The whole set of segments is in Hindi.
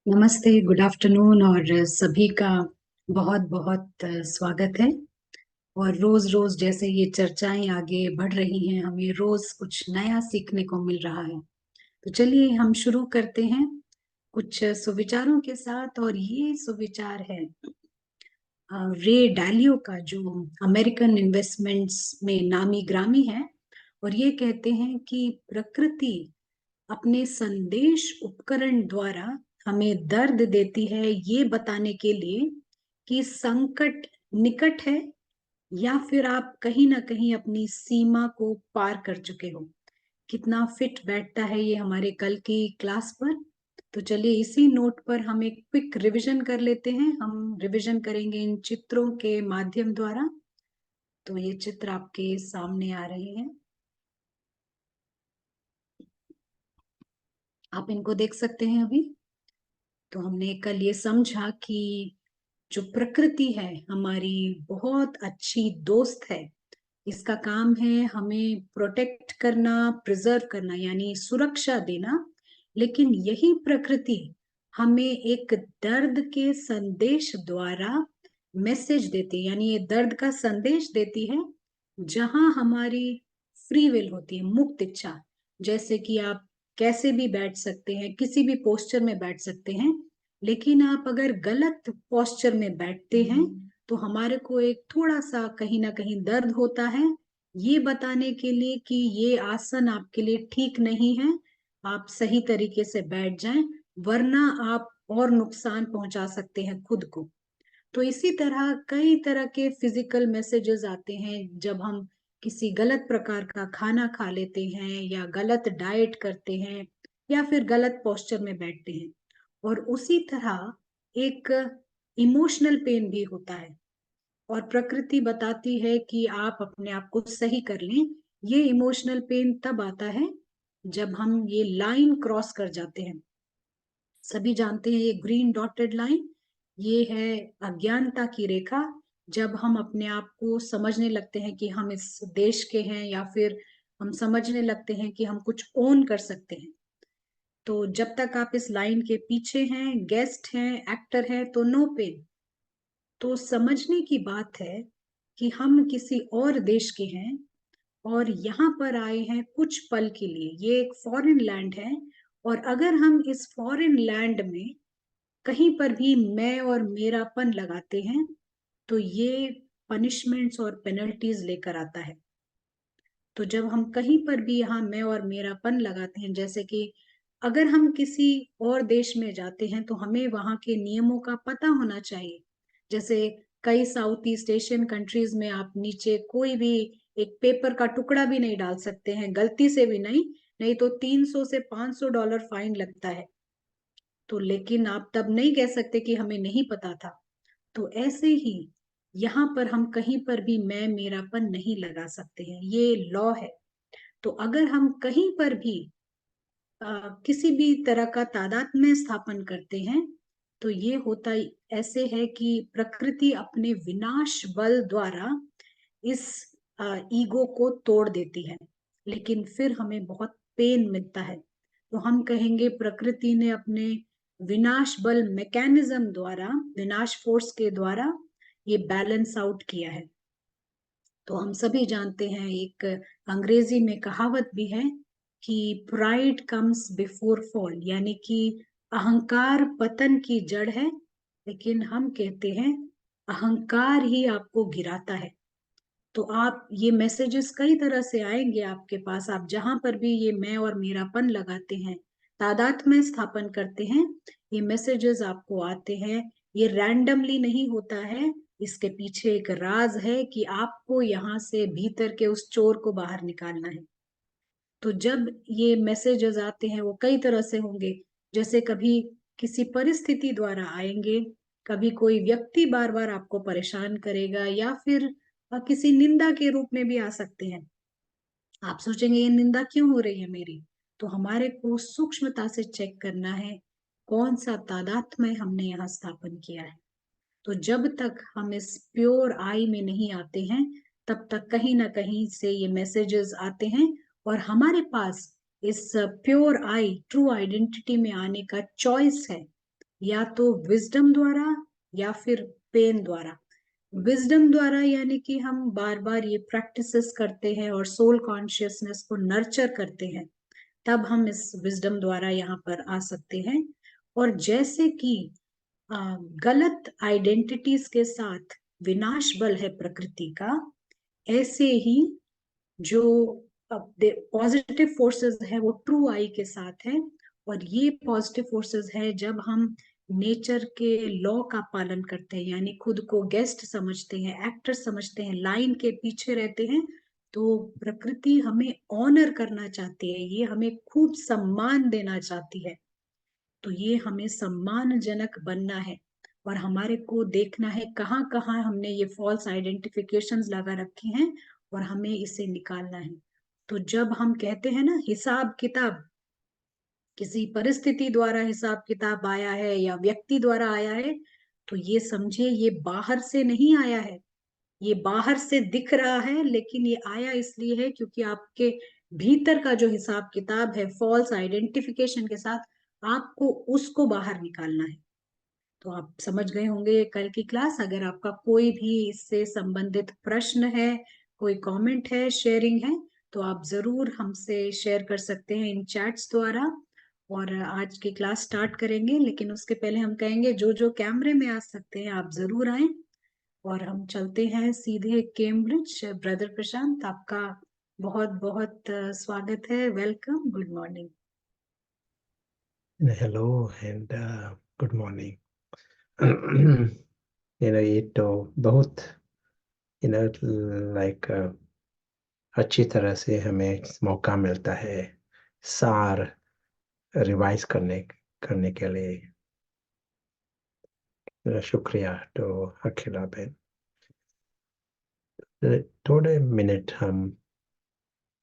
नमस्ते, गुड आफ्टरनून और सभी का बहुत बहुत स्वागत है। और रोज रोज जैसे ये चर्चाएं आगे बढ़ रही हैं, हमें रोज कुछ नया सीखने को मिल रहा है। तो चलिए हम शुरू करते हैं कुछ सुविचारों के साथ। और ये सुविचार है रे डालियो का, जो अमेरिकन इन्वेस्टमेंट्स में नामी ग्रामी है। और ये कहते हैं कि प्रकृति अपने संदेश उपकरण द्वारा हमें दर्द देती है, ये बताने के लिए कि संकट निकट है या फिर आप कहीं ना कहीं अपनी सीमा को पार कर चुके हो। कितना फिट बैठता है ये हमारे कल की क्लास पर। तो चलिए इसी नोट पर हम एक क्विक रिवीजन कर लेते हैं। हम रिवीजन करेंगे इन चित्रों के माध्यम द्वारा। तो ये चित्र आपके सामने आ रहे हैं, आप इनको देख सकते हैं अभी। तो हमने कल ये समझा कि जो प्रकृति है हमारी बहुत अच्छी दोस्त है। इसका काम है हमें प्रोटेक्ट करना, प्रिजर्व करना, यानी सुरक्षा देना। लेकिन यही प्रकृति हमें एक दर्द के संदेश द्वारा मैसेज देती है, यानी ये दर्द का संदेश देती है जहां हमारी फ्री विल होती है, मुक्त इच्छा। जैसे कि आप कैसे भी बैठ सकते हैं, किसी भी पोस्चर में बैठ सकते हैं, लेकिन आप अगर गलत पोस्चर में बैठते हैं तो हमारे को एक थोड़ा सा कहीं ना कहीं दर्द होता है, ये बताने के लिए कि ये आसन आपके लिए ठीक नहीं है, आप सही तरीके से बैठ जाएं, वरना आप और नुकसान पहुंचा सकते हैं खुद को। तो इसी तरह कई तरह के फिजिकल मैसेजेस आते हैं जब हम किसी गलत प्रकार का खाना खा लेते हैं या गलत डाइट करते हैं या फिर गलत पोस्चर में बैठते हैं। और उसी तरह एक इमोशनल पेन भी होता है, और प्रकृति बताती है कि आप अपने आप को सही कर लें। ये इमोशनल पेन तब आता है जब हम ये लाइन क्रॉस कर जाते हैं। सभी जानते हैं ये ग्रीन डॉटेड लाइन, ये है अज्ञानता की रेखा। जब हम अपने आप को समझने लगते हैं कि हम इस देश के हैं, या फिर हम समझने लगते हैं कि हम कुछ ओन कर सकते हैं। तो जब तक आप इस लाइन के पीछे हैं, गेस्ट हैं, एक्टर हैं, तो नो पेन। तो समझने की बात है कि हम किसी और देश के हैं और यहाँ पर आए हैं कुछ पल के लिए। ये एक फॉरेन लैंड है, और अगर हम इस फॉरेन लैंड में कहीं पर भी मैं और मेरापन लगाते हैं तो ये पनिशमेंट्स और पेनल्टीज लेकर आता है। तो जब हम कहीं पर भी यहाँ मैं और मेरापन लगाते हैं, जैसे कि अगर हम किसी और देश में जाते हैं तो हमें वहाँ के नियमों का पता होना चाहिए। जैसे कई साउथ ईस्ट एशियन कंट्रीज में आप नीचे कोई भी एक पेपर का टुकड़ा भी नहीं डाल सकते हैं, गलती से भी नहीं, नहीं तो 300 से $500 फाइन लगता है। तो लेकिन आप तब नहीं कह सकते कि हमें नहीं पता था। तो ऐसे ही यहाँ पर हम कहीं पर भी मैं मेरापन नहीं लगा सकते हैं, ये लॉ है। तो अगर हम कहीं पर भी किसी भी तरह का तादात्म्य स्थापन करते हैं तो ये होता ऐसे है कि प्रकृति अपने विनाश बल द्वारा इस ईगो को तोड़ देती है, लेकिन फिर हमें बहुत पेन मिलता है। तो हम कहेंगे प्रकृति ने अपने विनाश बल मैकेनिज्म द्वारा, विनाश फोर्स के द्वारा ये बैलेंस आउट किया है। तो हम सभी जानते हैं, एक अंग्रेजी में कहावत भी है कि प्राइड कम्स बिफोर फॉल, यानी कि अहंकार पतन की जड़ है। लेकिन हम कहते हैं अहंकार ही आपको गिराता है। तो आप ये मैसेजेस कई तरह से आएंगे आपके पास, आप जहां पर भी ये मैं और मेरापन लगाते हैं, तादात्म्य स्थापन करते हैं, ये मैसेजेस आपको आते हैं। ये रैंडमली नहीं होता है, इसके पीछे एक राज है कि आपको यहाँ से भीतर के उस चोर को बाहर निकालना है। तो जब ये मैसेजेस आते हैं वो कई तरह से होंगे। जैसे कभी किसी परिस्थिति द्वारा आएंगे, कभी कोई व्यक्ति बार बार आपको परेशान करेगा, या फिर किसी निंदा के रूप में भी आ सकते हैं। आप सोचेंगे ये निंदा क्यों हो रही है मेरी। तो हमारे को सूक्ष्मता से चेक करना है कौन सा तादात्म्य हमने यहाँ स्थापन किया है। तो जब तक हम इस प्योर आई में नहीं आते हैं तब तक कहीं ना कहीं से ये मैसेजेस आते हैं, और हमारे पास इस प्योर आई, ट्रू आइडेंटिटी में आने का चॉइस है। या तो विजडम द्वारा या फिर पेन द्वारा। विजडम द्वारा यानी कि हम बार बार ये प्रैक्टिसेस करते हैं और सोल कॉन्शियसनेस को नर्चर करते हैं, तब हम इस विजडम द्वारा यहाँ पर आ सकते हैं। और जैसे कि गलत आइडेंटिटीज के साथ विनाश बल है प्रकृति का, ऐसे ही जो पॉजिटिव फोर्सेस है वो ट्रू आई के साथ है। और ये पॉजिटिव फोर्सेस है जब हम नेचर के लॉ का पालन करते हैं, यानी खुद को गेस्ट समझते हैं, एक्टर समझते हैं, लाइन के पीछे रहते हैं, तो प्रकृति हमें ऑनर करना चाहती है, ये हमें खूब सम्मान देना चाहती है। तो ये हमें सम्मानजनक बनना है और हमारे को देखना है कहाँ कहाँ हमने ये फॉल्स आइडेंटिफिकेशंस लगा रखी हैं और हमें इसे निकालना है। तो जब हम कहते हैं ना हिसाब किताब, किसी परिस्थिति द्वारा हिसाब किताब आया है या व्यक्ति द्वारा आया है, तो ये समझे ये बाहर से नहीं आया है। ये बाहर से दिख रहा है लेकिन ये आया इसलिए है क्योंकि आपके भीतर का जो हिसाब किताब है फॉल्स आइडेंटिफिकेशन के साथ, आपको उसको बाहर निकालना है। तो आप समझ गए होंगे कल की क्लास। अगर आपका कोई भी इससे संबंधित प्रश्न है, कोई कमेंट है, शेयरिंग है, तो आप जरूर हमसे शेयर कर सकते हैं इन चैट्स द्वारा। और आज की क्लास स्टार्ट करेंगे, लेकिन उसके पहले हम कहेंगे जो जो कैमरे में आ सकते हैं आप जरूर आए। और हम चलते हैं सीधे केम्ब्रिज। ब्रदर प्रशांत, आपका बहुत बहुत स्वागत है, welcome, good morning. Hello and good morning. ये तो बहुत लाइक अच्छी तरह से हमें मौका मिलता है सार रिवाइज करने के लिए। शुक्रिया तो अखिला बहन। थोड़े मिनट हम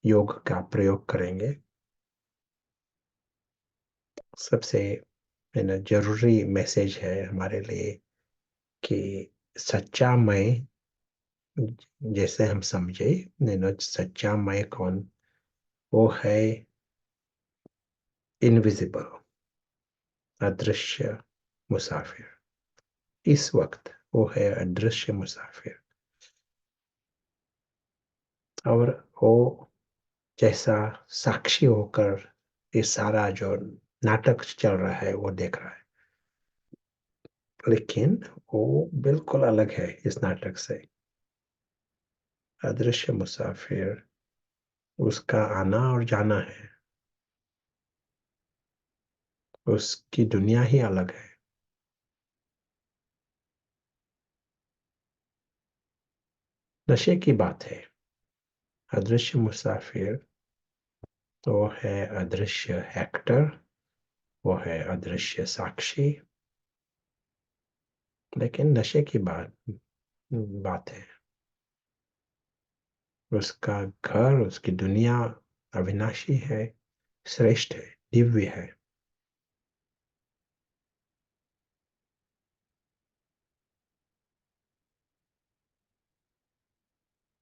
योग का प्रयोग करेंगे। सबसे जरूरी मैसेज है हमारे लिए कि सच्चा मैं, जैसे हम समझे सच्चा मैं कौन, वो है इनविजिबल, अदृश्य मुसाफिर। इस वक्त वो है अदृश्य मुसाफिर, और वो जैसा साक्षी होकर ये सारा जो नाटक चल रहा है वो देख रहा है, लेकिन वो बिल्कुल अलग है इस नाटक से। अदृश्य मुसाफिर, उसका आना और जाना है, उसकी दुनिया ही अलग है। नशे की बात है। अदृश्य मुसाफिर तो है अदृश्य एक्टर, वो है अदृश्य साक्षी, लेकिन नशे की बात है। उसका घर, उसकी दुनिया अविनाशी है, श्रेष्ठ है, दिव्य है।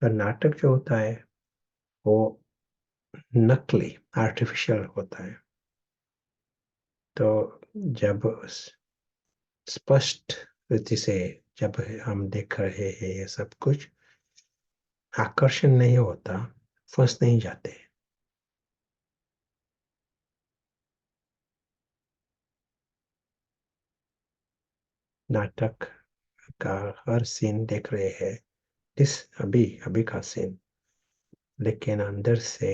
और नाटक जो होता है वो नकली, आर्टिफिशियल होता है। तो जब स्पष्ट रीति से जब हम देख रहे हैं ये सब कुछ, आकर्षण नहीं होता, फंस नहीं जाते। नाटक का हर सीन देख रहे हैं, इस अभी अभी का सीन, लेकिन अंदर से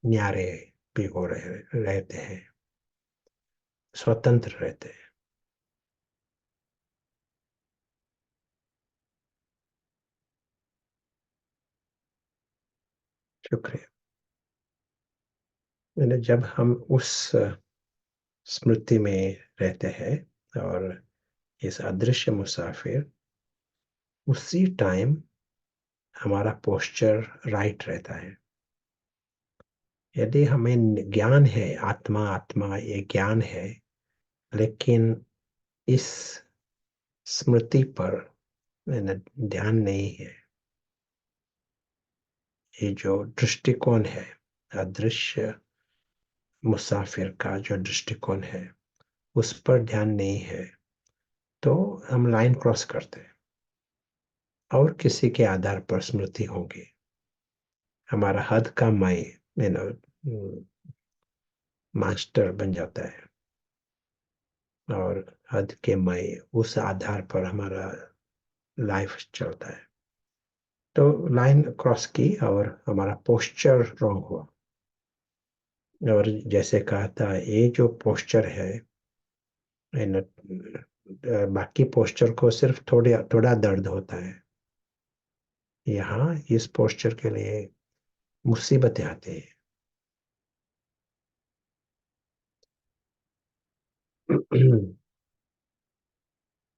न्यारे भी हो रहे रहते हैं, स्वतंत्र रहते हैं। शुक्रिया। जब हम उस स्मृति में रहते हैं और इस अदृश्य मुसाफिर, उसी टाइम हमारा पोस्चर राइट रहता है। यदि हमें ज्ञान है, आत्मा आत्मा ये ज्ञान है, लेकिन इस स्मृति पर ध्यान नहीं है, ये जो दृष्टिकोण है, अदृश्य मुसाफिर का जो दृष्टिकोण है, उस पर ध्यान नहीं है, तो हम लाइन क्रॉस करते हैं और किसी के आधार पर स्मृति होगी। हमारा हद का मैं मास्टर बन जाता है, और हद के मैं उस आधार पर हमारा लाइफ चलता है। तो लाइन क्रॉस की और हमारा पोस्चर रॉन्ग हुआ। और जैसे कहा था, ये जो पोस्चर है, बाकी पोस्चर को सिर्फ थोड़ा दर्द होता है, यहाँ इस पोस्चर के लिए मुसीबतें आती हैं।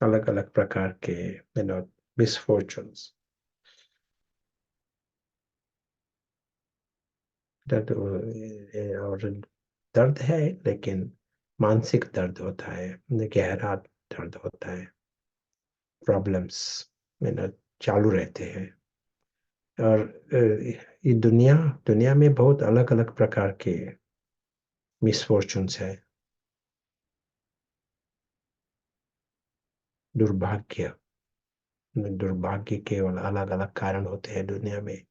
अलग अलग प्रकार के मिसफॉर्चून्स। दर्द और दर्द है, लेकिन मानसिक दर्द होता है, गहरा दर्द होता है। प्रॉब्लम्स चालू रहते हैं। और ये दुनिया दुनिया में बहुत अलग अलग प्रकार के मिसफॉर्चून्स है। दुर्भाग्य दुर्भाग्य केवल अलग अलग कारण होते हैं दुनिया में।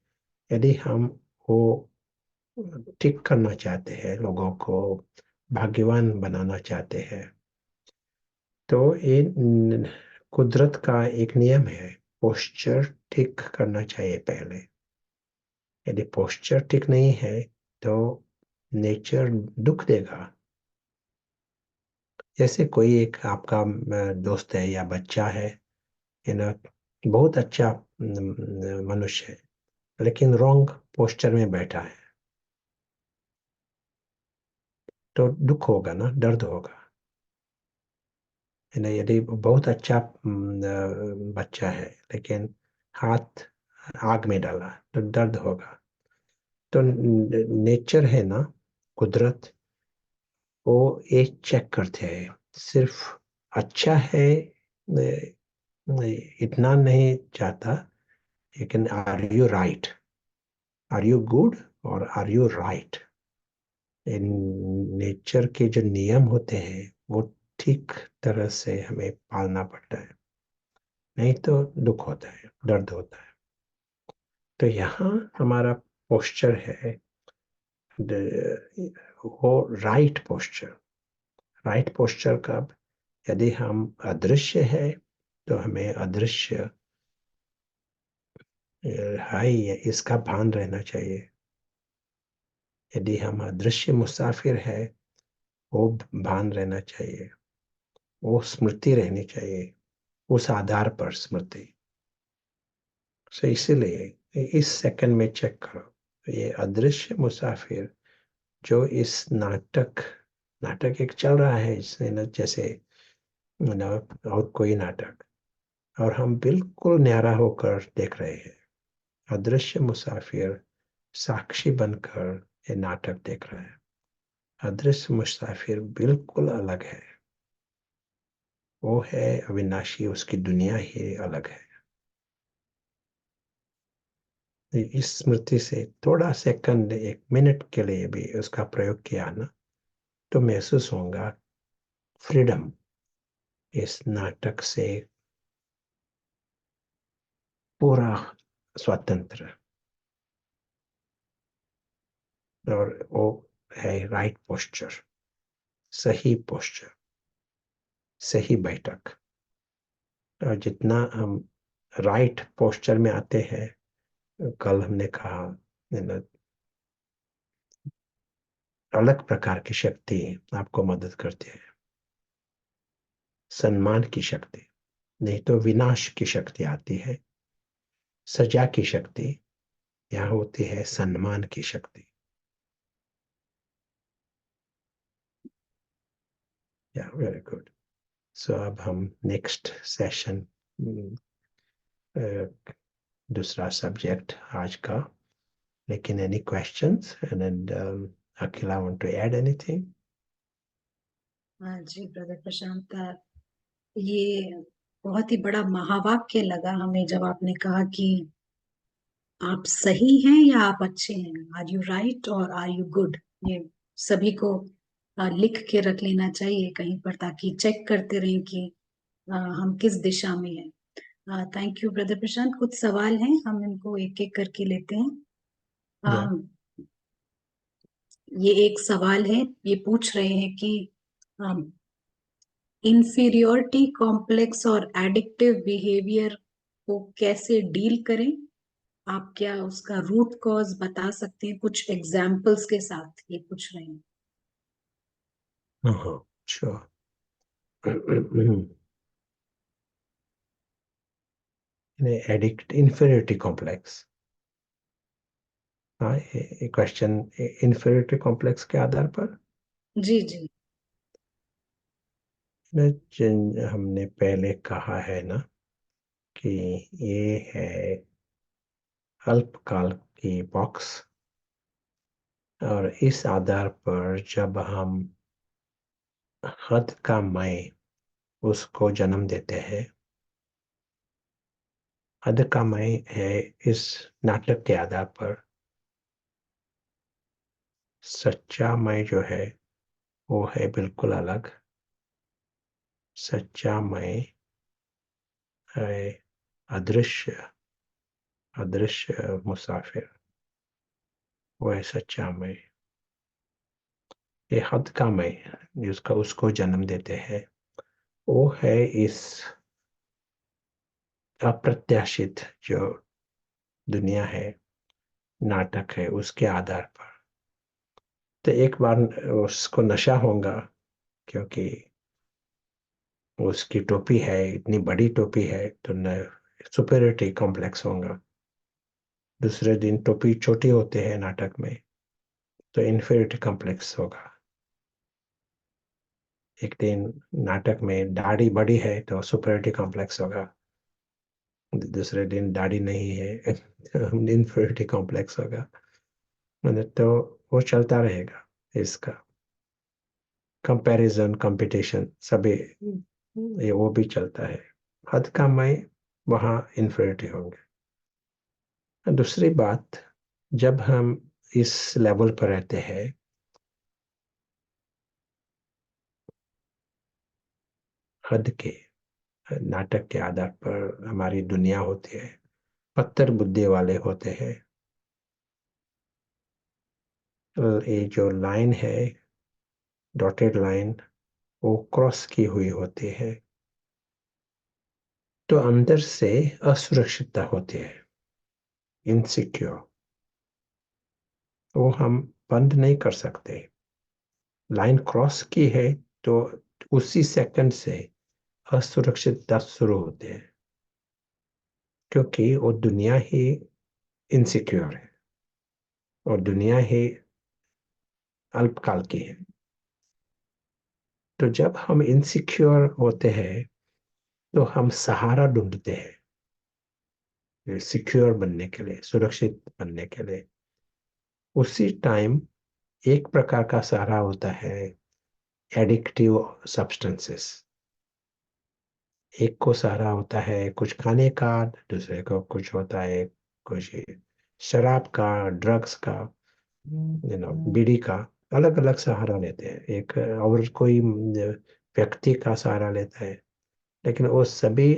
यदि हम वो ठीक करना चाहते हैं, लोगों को भाग्यवान बनाना चाहते हैं, तो ये कुदरत का एक नियम है, पोस्चर ठीक करना चाहिए पहले। यदि पोस्चर ठीक नहीं है, तो नेचर दुख देगा। जैसे कोई एक आपका दोस्त है या बच्चा है, बहुत अच्छा मनुष्य है, लेकिन रॉन्ग पोस्चर में बैठा है, तो दुख होगा ना, दर्द होगा। यदि बहुत अच्छा बच्चा है, लेकिन हाथ आग में डाला, तो दर्द होगा। तो नेचर है ना, कुदरत, वो एक चेक करते हैं, सिर्फ अच्छा है इतना नहीं चाहता, लेकिन are you right, are you good, और आर यू राइट। नेचर के जो नियम होते हैं, वो ठीक तरह से हमें पालना पड़ता है, नहीं तो दुख होता है, दर्द होता है। तो यहाँ हमारा पोस्चर है, वो राइट पोस्चर। राइट पोस्चर कब? यदि हम अदृश्य है, तो हमें अदृश्य है इसका भान रहना चाहिए। यदि हम अदृश्य मुसाफिर है, वो भान रहना चाहिए, वो स्मृति रहनी चाहिए, उस आधार पर स्मृति। सो इसीलिए इस सेकंड में चेक करो, ये अदृश्य मुसाफिर जो इस नाटक नाटक एक चल रहा है, इसने न जैसे और कोई नाटक, और हम बिल्कुल न्यारा होकर देख रहे हैं। अदृश्य मुसाफिर साक्षी बनकर ये नाटक देख रहा है। अदृश्य मुसाफिर बिल्कुल अलग है, वो है अविनाशी, उसकी दुनिया ही अलग है। इस स्मृति से थोड़ा सेकंड, एक मिनट के लिए भी उसका प्रयोग किया ना, तो महसूस होगा फ्रीडम, इस नाटक से पूरा स्वतंत्र। और वो है राइट पोस्चर, सही पोस्चर, सही बैठक। और जितना हम राइट पोस्चर में आते हैं, कल हमने कहा, अलग प्रकार की शक्ति आपको मदद करती है। सम्मान की शक्ति, नहीं तो विनाश की शक्ति आती है। सजा की शक्ति, यहाँ होती है सम्मान की शक्ति। या वेरी गुड। सो अब हम नेक्स्ट सेशन, दूसरा सब्जेक्ट आज का। लेकिन any questions? And Akhila, want to add anything? हाँ जी ब्रदर प्रशांत, ये बहुत ही बड़ा महावाक्य लगा हमें जब आपने कहा कि आप सही हैं या आप अच्छे हैं, आर यू राइट और आर यू गुड। ये सभी को लिख के रख लेना चाहिए कहीं पर, ताकि चेक करते रहें कि हम किस दिशा में हैं। थैंक यू ब्रदर प्रशांत। कुछ सवाल हैं, हम इनको एक एक करके लेते हैं। या ये एक सवाल है, ये पूछ रहे हैं कि इंफीरियोरिटी कॉम्प्लेक्स और एडिक्टिव बिहेवियर को कैसे डील करें। आप क्या उसका रूट कॉज बता सकते हैं कुछ एग्जाम्पल्स के साथ, ये पूछ रहे हैं। हाँ, श्योर। एडिक्ट इन्फीरियरिटी कॉम्प्लेक्स, हाँ, ये क्वेश्चन इन्फीरियरिटी कॉम्प्लेक्स के आधार पर जी जी। हमने पहले कहा है ना कि ये है अल्पकाल की बॉक्स, और इस आधार पर जब हम हद का मैं उसको जन्म देते हैं, हद का मैं है इस नाटक के आधार पर, सच्चा मैं जो है वो है बिल्कुल अलग। सच्चा मैं है अदृश्य, अदृश्य मुसाफिर, वो है सच्चा मैं। ये हद का मैं जिसका उसको जन्म देते हैं, वो है इस अप्रत्याशित जो दुनिया है, नाटक है, उसके आधार पर। तो एक बार उसको नशा होगा, क्योंकि उसकी टोपी है, इतनी बड़ी टोपी है, तो न सुपेरियरिटी कॉम्प्लेक्स होगा। दूसरे दिन टोपी छोटी होते हैं नाटक में, तो इन्फीरियरिटी कॉम्प्लेक्स होगा। एक दिन नाटक में दाढ़ी बड़ी है तो सुपेरियरिटी कॉम्प्लेक्स होगा। दूसरे दिन दाढ़ी नहीं है तो इन्फीरियरिटी कॉम्प्लेक्स होगा। मतलब तो वो चलता रहेगा, इसका कंपैरिजन, कंपटीशन सभी, ये वो भी चलता है। हद का मैं वहाँ इन्फिनिटी होंगे। दूसरी बात, जब हम इस लेवल पर रहते हैं, हद के नाटक के आधार पर हमारी दुनिया होती है, पत्थर बुद्धि वाले होते हैं। ये जो लाइन है, डॉटेड लाइन, वो क्रॉस की हुई होती है, तो अंदर से असुरक्षितता होती है, इनसिक्योर। वो हम बंद नहीं कर सकते। लाइन क्रॉस की है तो उसी सेकंड से असुरक्षितता शुरू होती है, क्योंकि वो दुनिया ही इनसिक्योर है और दुनिया ही अल्पकाल की है। तो जब हम इनसिक्योर होते हैं तो हम सहारा ढूंढते हैं सिक्योर बनने के लिए, सुरक्षित बनने के लिए। उसी टाइम एक प्रकार का सहारा होता है एडिक्टिव सब्सटेंसेस। एक को सहारा होता है कुछ खाने का, दूसरे को कुछ होता है कुछ शराब का, ड्रग्स का, बीड़ी का। अलग अलग सहारा लेते हैं। एक और कोई व्यक्ति का सहारा लेता है, लेकिन वो सभी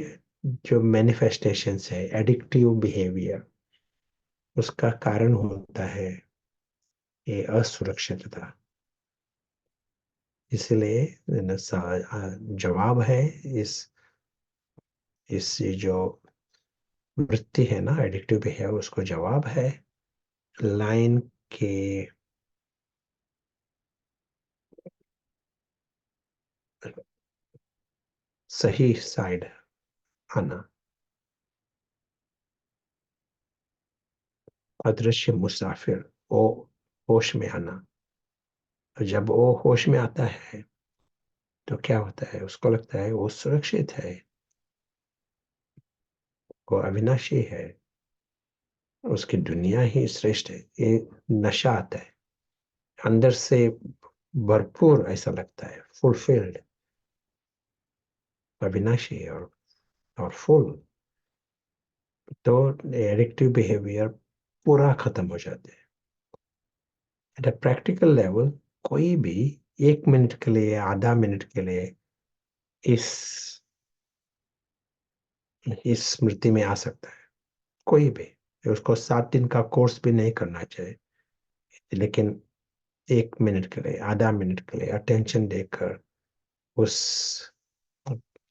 जो मैनिफेस्टेशंस है एडिक्टिव बिहेवियर, उसका कारण होता है ये असुरक्षितता। इसलिए जवाब है इस इस जो वृत्ति है ना, एडिक्टिव बिहेवियर, उसको जवाब है लाइन के सही साइड आना, अदृश्य मुसाफिर, वो होश में आना। और जब वो होश में आता है तो क्या होता है, उसको लगता है वो सुरक्षित है, वो अविनाशी है, उसकी दुनिया ही श्रेष्ठ है। ये नशा आता है अंदर से, भरपूर ऐसा लगता है, फुलफिल्ड, अविनाशी और फुल। तो एडिक्टिव बिहेवियर पूरा खत्म हो जाते हैं। एट अ प्रैक्टिकल लेवल कोई भी 1 मिनट के लिए, आधा मिनट के लिए इस स्मृति में आ सकता है, कोई भी। उसको 7 दिन का कोर्स भी नहीं करना चाहिए, लेकिन 1 मिनट के लिए, आधा मिनट के लिए अटेंशन देकर उस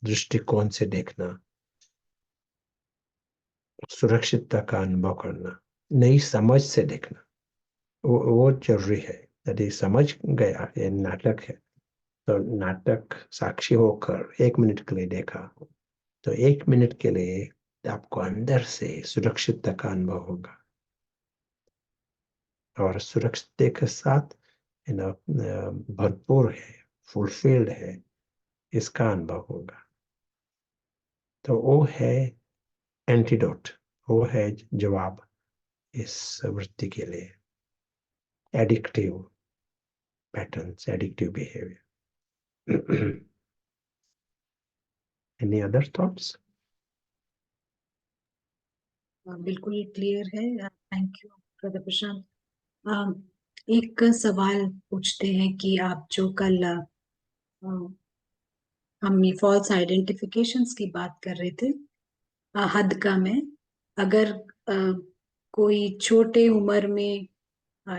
दृष्टिकोण से देखना, सुरक्षितता का अनुभव करना, नई समझ से देखना, वो जरूरी है। यदि समझ गया ये नाटक है, तो नाटक साक्षी होकर 1 मिनट के लिए देखा, तो 1 मिनट के लिए आपको अंदर से सुरक्षितता का अनुभव होगा, और सुरक्षित के साथ भरपूर है, फुलफिल्ड है, इसका अनुभव होगा। तो वो है एंटीडोट, वो है जवाब इस वृत्ति के लिए, addictive patterns, addictive behaviour. Any other thoughts? बिल्कुल क्लियर है, थैंक यू ब्रदर प्रशांत। एक सवाल पूछते हैं कि आप जो कल हम फॉल्स आइडेंटिफिकेशंस की बात कर रहे थे, हद का में, अगर अ, कोई छोटे उम्र में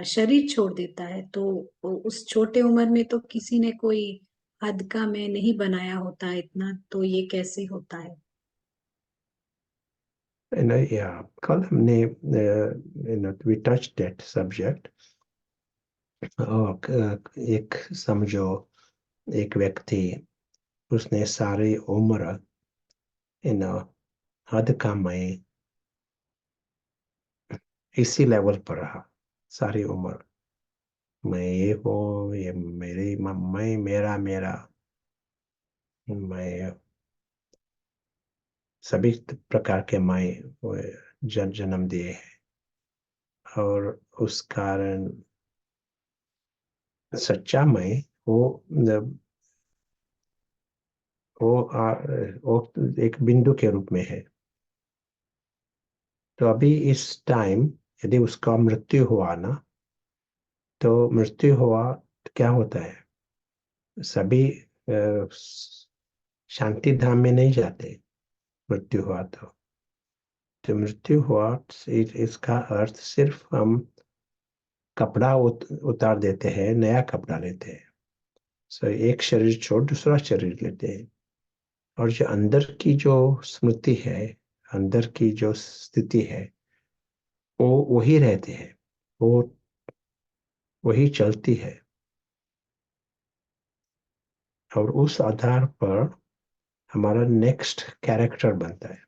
शरीर छोड़ देता है, तो उस छोटे उम्र में तो किसी ने कोई हद का में नहीं बनाया होता है इतना, तो ये कैसे होता है? या कल हमने वी टच दैट सब्जेक्ट। एक समझो, एक व्यक्ति, उसने सारी उम्र हद का मैं इसी लेवल पर रहा, सारी उम्र मैं ये हूँ, ये मेरी मैं, मेरा मेरा, मैं, सभी प्रकार के मैं जन्म दिए हैं, और उस कारण सच्चा मैं वो वो एक बिंदु के रूप में है। तो अभी इस टाइम यदि उसका मृत्यु हुआ ना, तो मृत्यु हुआ तो क्या होता है, सभी शांति धाम में नहीं जाते। मृत्यु हुआ तो मृत्यु हुआ, इसका अर्थ सिर्फ हम कपड़ा उतार देते हैं, नया कपड़ा लेते हैं। सो एक शरीर छोड़ दूसरा शरीर लेते हैं, और जो अंदर की जो स्मृति है, अंदर की जो स्थिति है, वो वही रहते हैं, वो वही चलती है। और उस आधार पर हमारा नेक्स्ट कैरेक्टर बनता है।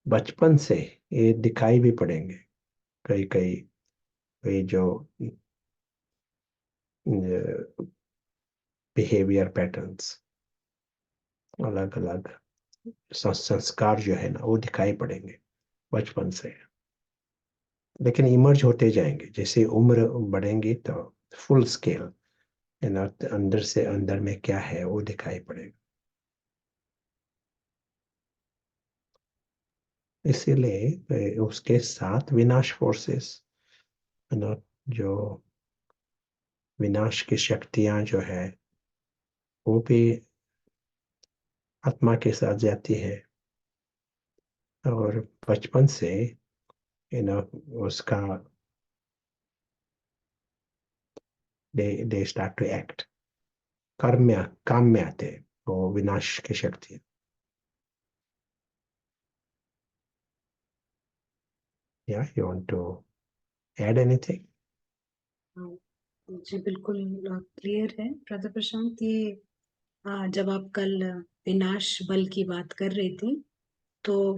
बचपन से ये दिखाई भी पड़ेंगे कई कई, ये जो बिहेवियर पैटर्न्स, अलग अलग संस्कार जो है ना, वो दिखाई पड़ेंगे बचपन से। लेकिन इमर्ज होते जाएंगे, जैसे उम्र बढ़ेंगी तो फुल स्केल अंदर से अंदर में क्या है वो दिखाई पड़ेगा। इसीलिए उसके साथ विनाश फोर्सेस, जो विनाश की शक्तियां जो है, वो भी आत्मा के साथ जाती है, और बचपन से उसका दे स्टार्ट टू एक्ट, काम में आते हैं वो विनाश की शक्ति। या you want to add anything? जी बिल्कुल क्लियर है ब्रदर प्रशांत। ये जब आप कल विनाश बल की बात कर रहे थे, तो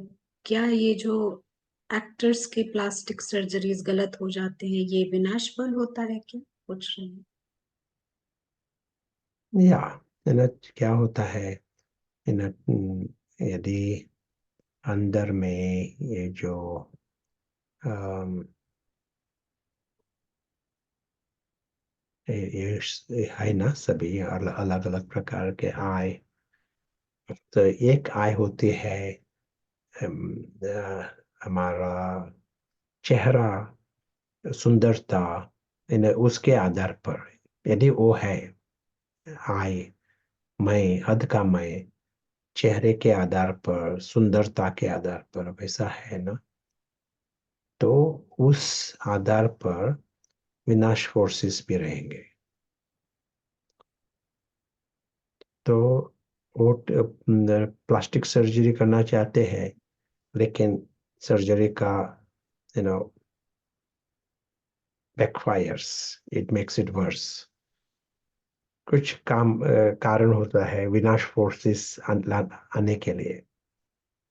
क्या ये जो एक्टर्स के प्लास्टिक सर्जरीज गलत हो जाते हैं, ये विनाश बल होता है क्या? पूछ रहे हैं। या क्या होता है, यदि अंदर में ये जो अम, ये है ना, सभी अलग अलग प्रकार के आय। तो एक आय होती है हमारा चेहरा, सुंदरता, उसके आधार पर, यदि वो है आय, मय, हद का मय, चेहरे के आधार पर, सुंदरता के आधार पर वैसा है ना, तो उस आधार पर विनाश फोर्सेस भी रहेंगे। तो वो प्लास्टिक सर्जरी करना चाहते हैं, लेकिन सर्जरी का you know backfires, it makes it worse. कुछ कारण होता है विनाश फोर्सेस आने के लिए।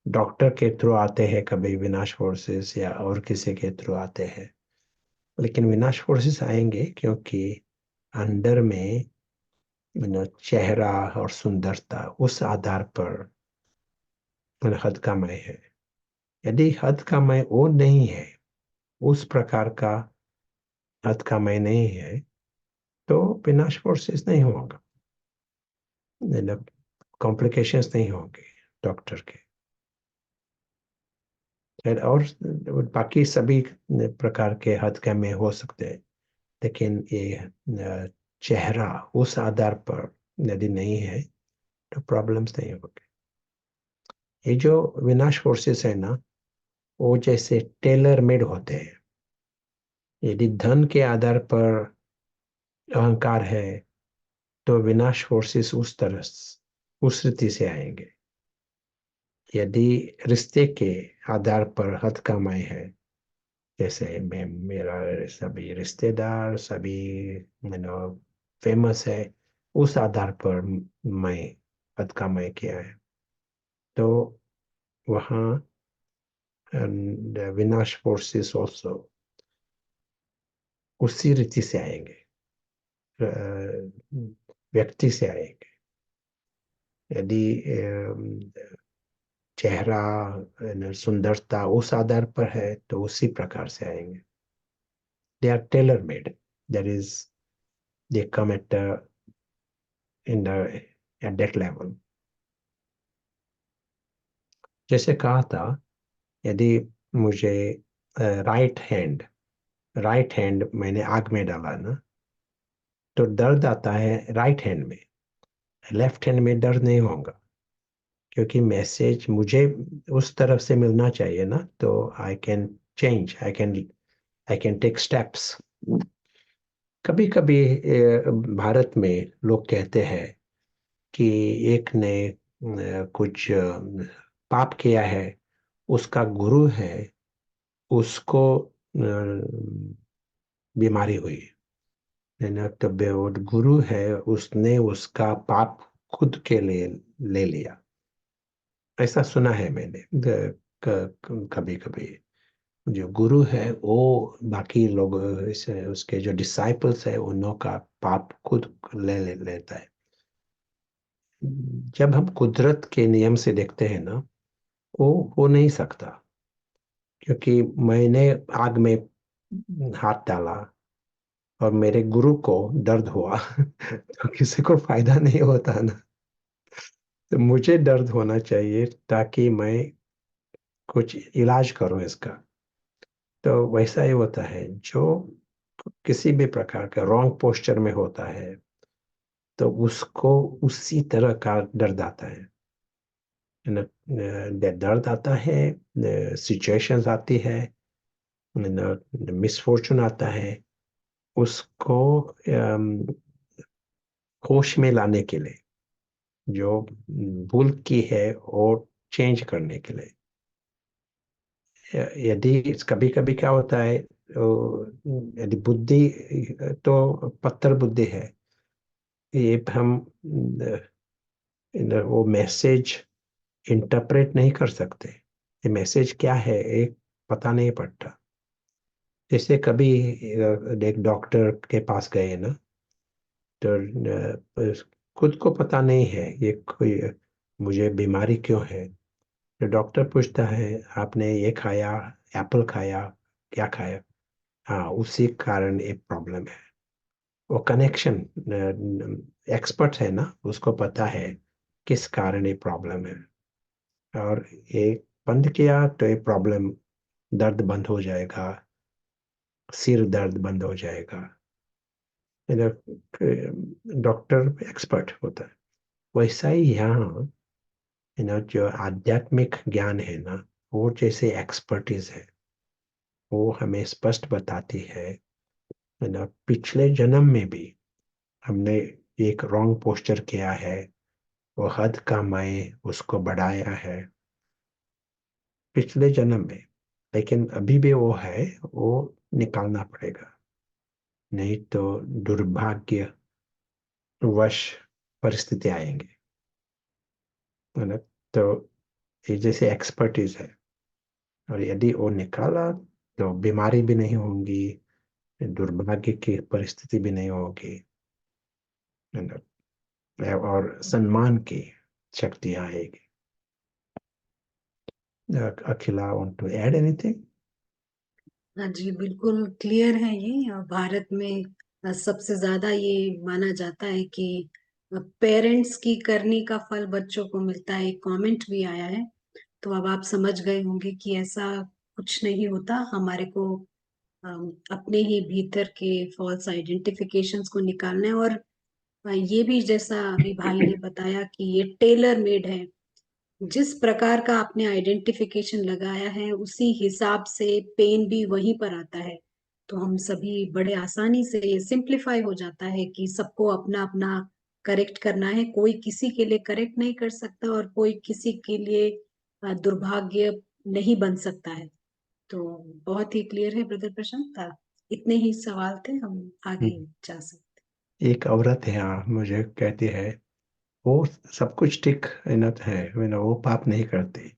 डॉक्टर के थ्रू आते हैं कभी विनाश फोर्सेस, या और किसी के थ्रू आते हैं, लेकिन विनाश फोर्सेस आएंगे क्योंकि अंदर में चेहरा और सुंदरता उस आधार पर हद का मय है। यदि हद का मय वो नहीं है, उस प्रकार का हद का मय नहीं है, तो विनाश फोर्सेस नहीं होगा, कॉम्प्लिकेशंस नहीं होंगे डॉक्टर के। और बाकी सभी प्रकार के हद का मय हो सकते हैं, लेकिन ये चेहरा उस आधार पर यदि नहीं है, तो प्रॉब्लम्स नहीं होंगे। ये जो विनाश फोर्सेस है ना, वो जैसे टेलर मेड होते हैं। यदि धन के आधार पर अहंकार है, तो विनाश फोर्सेस उस तरह उस रीति से आएंगे। यदि रिश्ते के आधार पर हद कमाई है, जैसे मैं मेरा सभी रिश्तेदार सभी फेमस है, उस आधार पर मैं हद कमाई किया है, तो वहाँ विनाश फोर्सेस ऑल्सो उसी रीति से आएंगे, व्यक्ति से आएंगे। यदि चेहरा सुंदरता उस आधार पर है, तो उसी प्रकार से आएंगे। They are tailor made, that is they come at that level. जैसे कहा था, यदि मुझे राइट हैंड मैंने आग में डाला ना, तो दर्द आता है राइट हैंड में, लेफ्ट हैंड में दर्द नहीं होगा, क्योंकि मैसेज मुझे उस तरफ से मिलना चाहिए ना, तो I can change, I can take steps. कभी कभी भारत में लोग कहते हैं कि एक ने कुछ पाप किया है, उसका गुरु है, उसको बीमारी हुई है ना, तो वो गुरु है, उसने उसका पाप खुद के लिए ले लिया। ऐसा सुना है मैंने कभी कभी। जो गुरु है वो बाकी लोग उसके जो डिसाइपल्स है उन्हों का पाप खुद ले लेता है। जब हम कुदरत के नियम से देखते हैं ना, वो हो नहीं सकता, क्योंकि मैंने आग में हाथ डाला और मेरे गुरु को दर्द हुआ तो किसी को फायदा नहीं होता ना। तो मुझे दर्द होना चाहिए ताकि मैं कुछ इलाज करूं इसका। तो वैसा ही होता है, जो किसी भी प्रकार का रॉन्ग पोस्चर में होता है, तो उसको उसी तरह का दर्द आता है न, दर्द आता है, सिचुएशंस आती है, मिसफॉर्चून आता है, उसको होश में लाने के लिए, जो भूल की है और चेंज करने के लिए। यदि कभी कभी क्या होता है, यदि बुद्धि तो पत्थर बुद्धि है, ये हम वो मैसेज इंटरप्रेट नहीं कर सकते, ये मैसेज क्या है एक पता नहीं पड़ता। जैसे कभी एक डॉक्टर के पास गए ना, तो खुद को पता नहीं है ये कोई मुझे बीमारी क्यों है, तो डॉक्टर पूछता है आपने ये खाया, एप्पल खाया, क्या खाया, हाँ उसी कारण एक प्रॉब्लम है। वो कनेक्शन, एक्सपर्ट है ना, उसको पता है किस कारण ये प्रॉब्लम है, और ये बंद किया तो ये प्रॉब्लम, दर्द बंद हो जाएगा, सिर दर्द बंद हो जाएगा। डॉक्टर एक्सपर्ट होता है, वैसा ही यहाँ जो आध्यात्मिक ज्ञान है ना, वो जैसे एक्सपर्टीज है, वो हमें स्पष्ट बताती है पिछले जन्म में भी हमने एक रॉन्ग पोस्चर किया है, वो हद का मैं उसको बढ़ाया है पिछले जन्म में, लेकिन अभी भी वो है, वो निकालना पड़ेगा, नहीं तो दुर्भाग्यवश परिस्थिति आएंगे, है ना। तो ये जैसे एक्सपर्टीज है, और यदि वो निकाला तो बीमारी भी नहीं होंगी, दुर्भाग्य की परिस्थिति भी नहीं होगी, है ना, और सम्मान की शक्ति आएगी। अखिला, वांट टू ऐड एनीथिंग? हाँ जी, बिल्कुल क्लियर है ये। भारत में सबसे ज्यादा ये माना जाता है कि पेरेंट्स की करनी का फल बच्चों को मिलता है, एक कमेंट भी आया है। तो अब आप समझ गए होंगे कि ऐसा कुछ नहीं होता। हमारे को अपने ही भीतर के फॉल्स आइडेंटिफिकेशंस को निकालना है। और ये भी जैसा अभी भाई ने बताया कि ये टेलर मेड है। जिस प्रकार का आपने आइडेंटिफिकेशन लगाया है उसी हिसाब से पेन भी वहीं पर आता है। तो हम सभी बड़े आसानी से सिंप्लीफाई हो जाता है कि सबको अपना अपना करेक्ट करना है। कोई किसी के लिए करेक्ट नहीं कर सकता और कोई किसी के लिए दुर्भाग्य नहीं बन सकता है। तो बहुत ही क्लियर है ब्रदर प्रशांत। इतने ही सवाल थे, हम आगे जा सकते। एक औरत है यहाँ, मुझे कहती है वो सब कुछ ठीक है, वो पाप नहीं करती,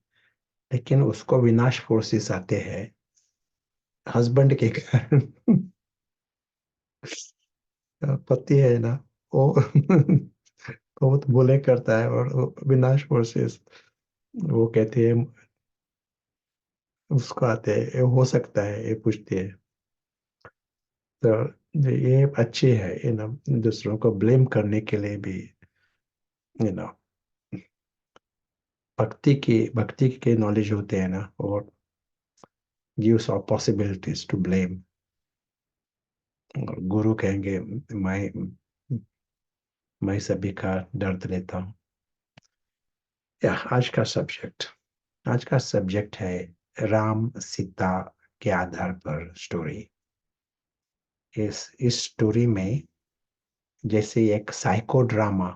लेकिन उसको विनाश फोर्सेस आते हैं हस्बैंड के कारण। पति है ना, वो बहुत बुले करता है, और वो विनाश फोर्सेस, वो कहती है, उसको आते हैं, ये हो सकता है, ये पूछती है। तो ये अच्छी है, दूसरों को ब्लेम करने के लिए भी, यू नो भक्ति के नॉलेज होते हैं ना, और gives off possibilities to blame. गुरु कहेंगे, मैं सभी का दर्द लेता हूँ। या आज का सब्जेक्ट है राम सीता के आधार पर स्टोरी। इस स्टोरी में जैसे एक साइको ड्रामा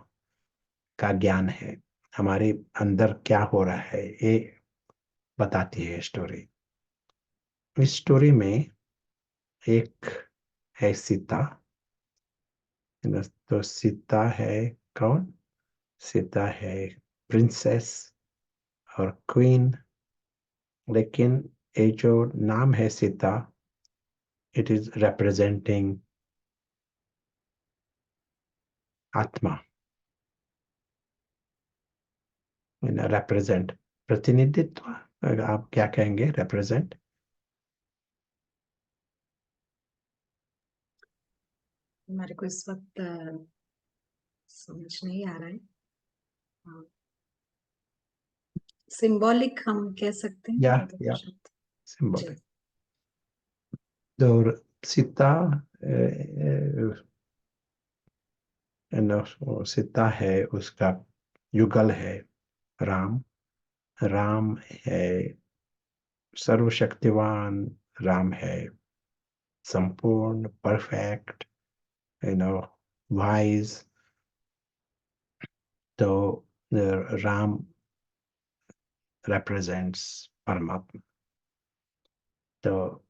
का ज्ञान है, हमारे अंदर क्या हो रहा है ये बताती है स्टोरी। इस स्टोरी में एक है सीता, तो सीता है कौन? सीता है प्रिंसेस और क्वीन, लेकिन ये जो नाम है सीता, इट इज रिप्रेजेंटिंग आत्मा, रिप्रेजेंट, प्रतिनिधित्व, आप क्या कहेंगे? रिप्रेजेंट? हमारे को इस वक्त समझ नहीं आ रहा है। सिंबॉलिक हम कह सकते हैं ब्रदर या प्रशांत जी। सिंबल। तो सीता, सीता है, उसका युगल है राम। राम है सर्वशक्तिवान, राम है संपूर्ण, परफेक्ट, यू नो वाइज। तो राम represents परमात्मा। तो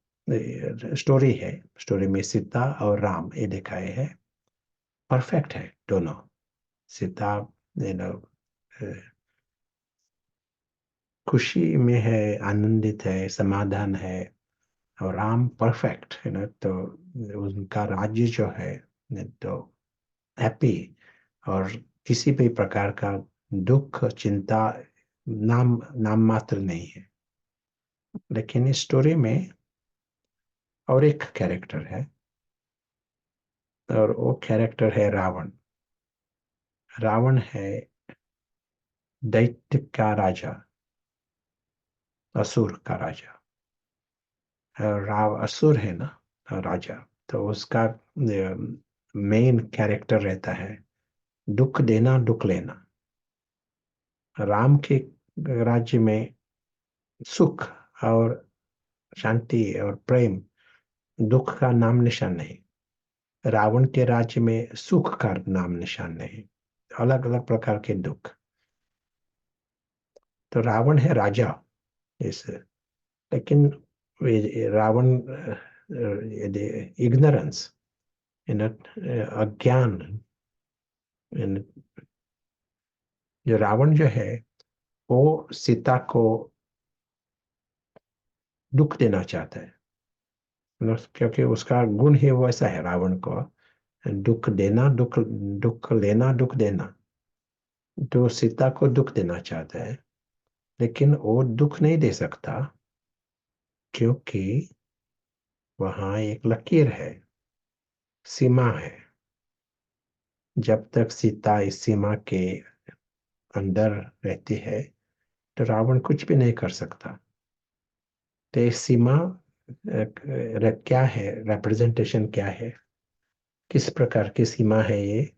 स्टोरी है, स्टोरी में सीता और राम ये दिखाए है, परफेक्ट है दोनों। सीता यू नो खुशी में है, आनंदित है, समाधान है, और राम परफेक्ट है ना, तो उनका राज्य जो है तो हैप्पी, और किसी भी प्रकार का दुख चिंता नाम नाम मात्र नहीं है। लेकिन इस स्टोरी में और एक कैरेक्टर है, और वो कैरेक्टर है रावण। रावण है दैत्य का राजा, असुर का राजा। राव असुर है ना, राजा। तो उसका मेन कैरेक्टर रहता है, दुख देना दुख लेना। राम के राज्य में सुख और शांति और प्रेम, दुख का नाम निशान नहीं। रावण के राज्य में सुख का नाम निशान नहीं, अलग अलग प्रकार के दुख। तो रावण है राजा इस, लेकिन रावण इग्नोरेंस, अज्ञान, जो रावण जो है वो सीता को दुख देना चाहता है, क्योंकि उसका गुण ही वैसा है रावण को, दुख देना दुख, दुख लेना दुख देना। तो सीता को दुख देना चाहता है, लेकिन वो दुख नहीं दे सकता, क्योंकि वहां एक लकीर है, सीमा है। जब तक सीता इस सीमा के अंदर रहती है तो रावण कुछ भी नहीं कर सकता। तो ये सीमा क्या है, रिप्रेजेंटेशन क्या है, किस प्रकार की सीमा है ये,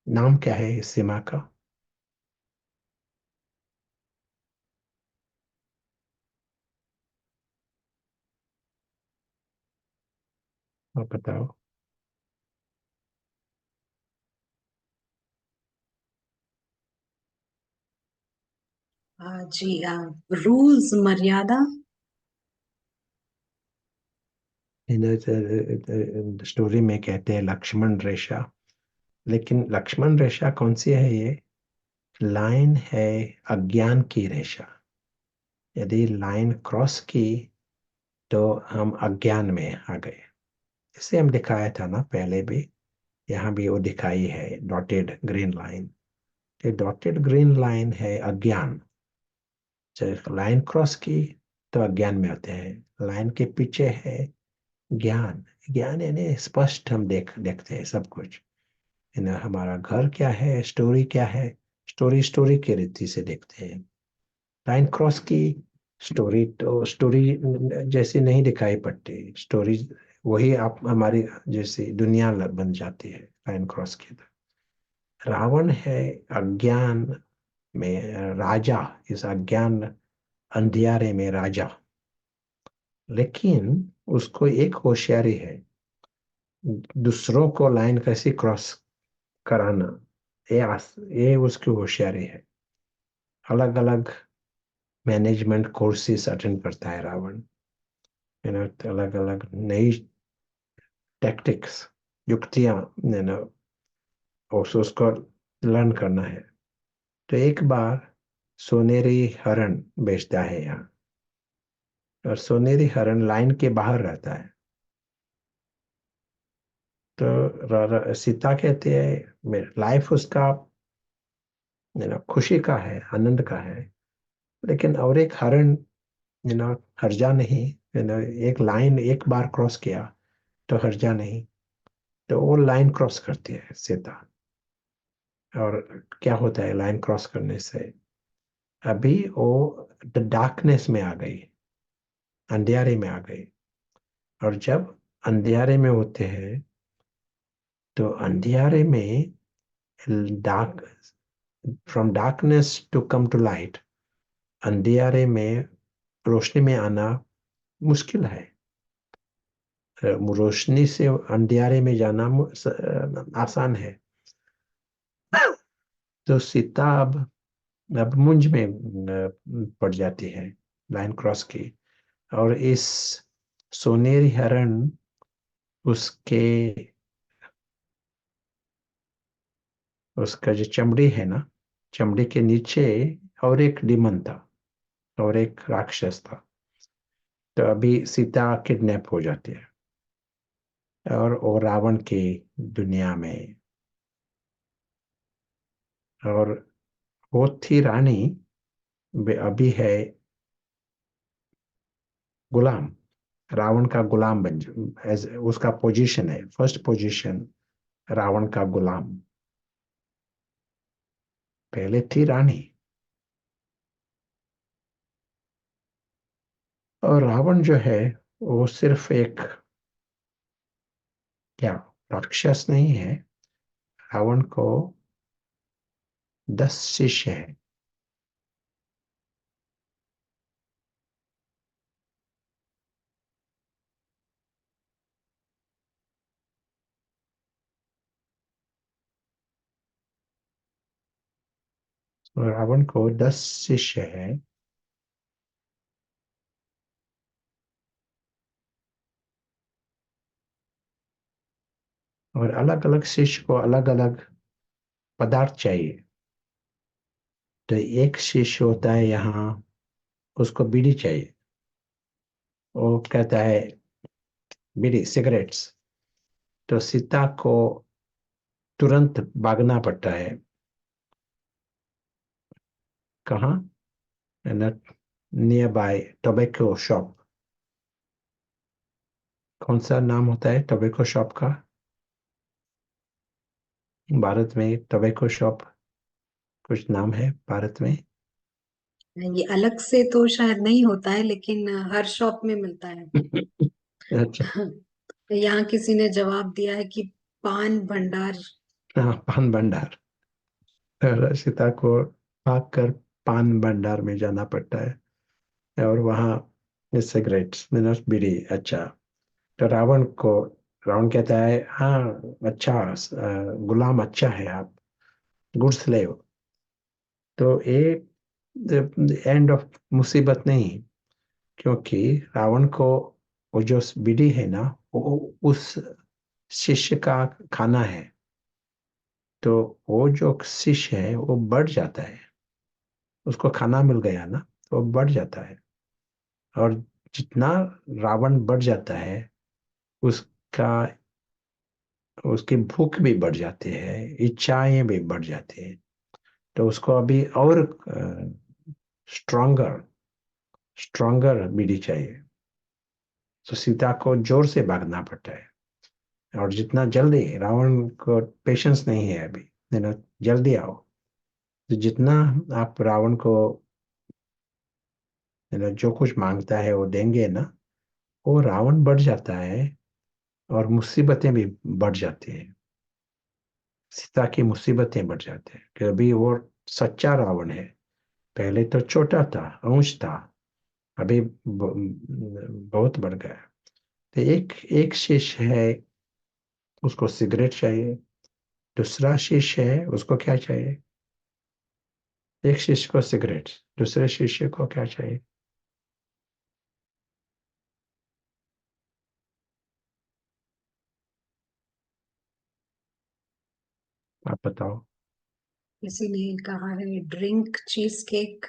नाम क्या है इस सीमा का? आप बताओ। जी, रूल्स, मर्यादा। स्टोरी में कहते हैं लक्ष्मण रेखा, लेकिन लक्ष्मण रेखा कौन सी है? ये लाइन है अज्ञान की रेखा। यदि लाइन क्रॉस की तो हम अज्ञान में आ गए। इसे हम दिखाया था ना पहले भी, यहाँ भी वो दिखाई है डॉटेड ग्रीन लाइन। ये डॉटेड ग्रीन लाइन है अज्ञान। जब लाइन क्रॉस की तो अज्ञान में होते हैं, लाइन के पीछे है ज्ञान। ज्ञान यानी स्पष्ट हम देखते हैं सब कुछ। हमारा घर क्या है, स्टोरी क्या है, स्टोरी स्टोरी की रीति से देखते हैं। लाइन क्रॉस की, स्टोरी तो स्टोरी जैसी नहीं दिखाई पड़ती, स्टोरी वही आप हमारी जैसी दुनिया बन जाती है लाइन क्रॉस की तो। रावण है अज्ञान में राजा, इस अज्ञान अंधियारे में राजा। लेकिन उसको एक होशियारी है, दूसरों को लाइन कैसे क्रॉस कराना, ये उसकी होशियारी है। अलग अलग मैनेजमेंट कोर्सेस अटेंड करता है रावण, अलग अलग नई टैक्टिक्स, युक्तियां, उसको लर्न करना है। तो एक बार सोनेरी हरण बेचता है यहाँ, और सोनेरी हरण लाइन के बाहर रहता है। तो सीता कहती है लाइफ उसका खुशी का है, आनंद का है, लेकिन और एक हरण हर्जा नहीं, एक लाइन एक बार क्रॉस किया तो हर्जा नहीं। तो वो लाइन क्रॉस करती है सीता। और क्या होता है लाइन क्रॉस करने से? अभी वो डार्कनेस में आ गई, अंधियारे में आ गई। और जब अंधियारे में होते हैं तो अंधियारे में dark, from darkness to come to light, अंधियारे में रोशनी में आना मुश्किल है। रोशनी से अंधियारे में जाना आसान है। तो सीता अब मुंज में पड़ जाती है लाइन क्रॉस की। और इस सोनेरी हरण उसके, उसका जो चमड़ी है ना, चमड़ी के नीचे और एक डिमन था, और एक राक्षस था। तो अभी सीता किडनैप हो जाती है, और वो रावण की दुनिया में। और वो थी रानी, अभी है गुलाम, रावण का गुलाम एज उसका पोजीशन है, फर्स्ट पोजीशन रावण का गुलाम। पहले थी रानी। और रावण जो है वो सिर्फ एक क्या राक्षस नहीं है, रावण को 10 शिष्य है। रावण को 10 शिष्य है, और अलग अलग शिष्य को अलग अलग पदार्थ चाहिए। तो एक शिष्य होता है यहाँ, उसको बीड़ी चाहिए, वो कहता है बीड़ी सिगरेट्स। तो सीता को तुरंत भागना पड़ता है। कहाँ? Near by tobacco shop. कौन सा नाम होता है टोबैको शॉप का? भारत में टोबैको शॉप कुछ नाम है भारत में? ये अलग से तो शायद नहीं होता है, लेकिन हर शॉप में मिलता है। अच्छा। यहाँ किसी ने जवाब दिया है कि पान भंडार। हाँ, पान भंडार। सीता को भाग कर पान भंडार में जाना पड़ता है, और वहाँ सिगरेट्स मीनस बीड़ी। अच्छा। तो रावण कहता है, हाँ अच्छा, गुलाम अच्छा है आप, गुड स्लेव। तो ये एंड ऑफ मुसीबत नहीं, क्योंकि रावण को वो जो बीड़ी है ना, वो उस शिष्य का खाना है। तो वो जो शिष्य है वो बढ़ जाता है, उसको खाना मिल गया ना, तो वो बढ़ जाता है। और जितना रावण बढ़ जाता है, उसका उसकी भूख भी बढ़ जाती है, इच्छाएं भी बढ़ जाती है। तो उसको अभी और स्ट्रॉन्गर स्ट्रॉन्गर बीड़ी चाहिए। तो सीता को जोर से भागना पड़ता है, और जितना जल्दी, रावण को पेशेंस नहीं है अभी, जल्दी आओ। तो जितना आप रावण को जो कुछ मांगता है वो देंगे ना, वो रावण बढ़ जाता है, और मुसीबतें भी बढ़ जाती हैं। सीता की मुसीबतें बढ़ जाती हैं कि अभी वो सच्चा रावण है। पहले तो छोटा था, अंश था, अभी बहुत बढ़ गया। तो एक एक शिष्य है, उसको सिगरेट चाहिए। दूसरा शिष्य है, उसको क्या चाहिए? एक शिष्य को सिगरेट, दूसरे शिष्य को क्या चाहिए? आप बताओ। किसी ने कहा है drink cheese cake.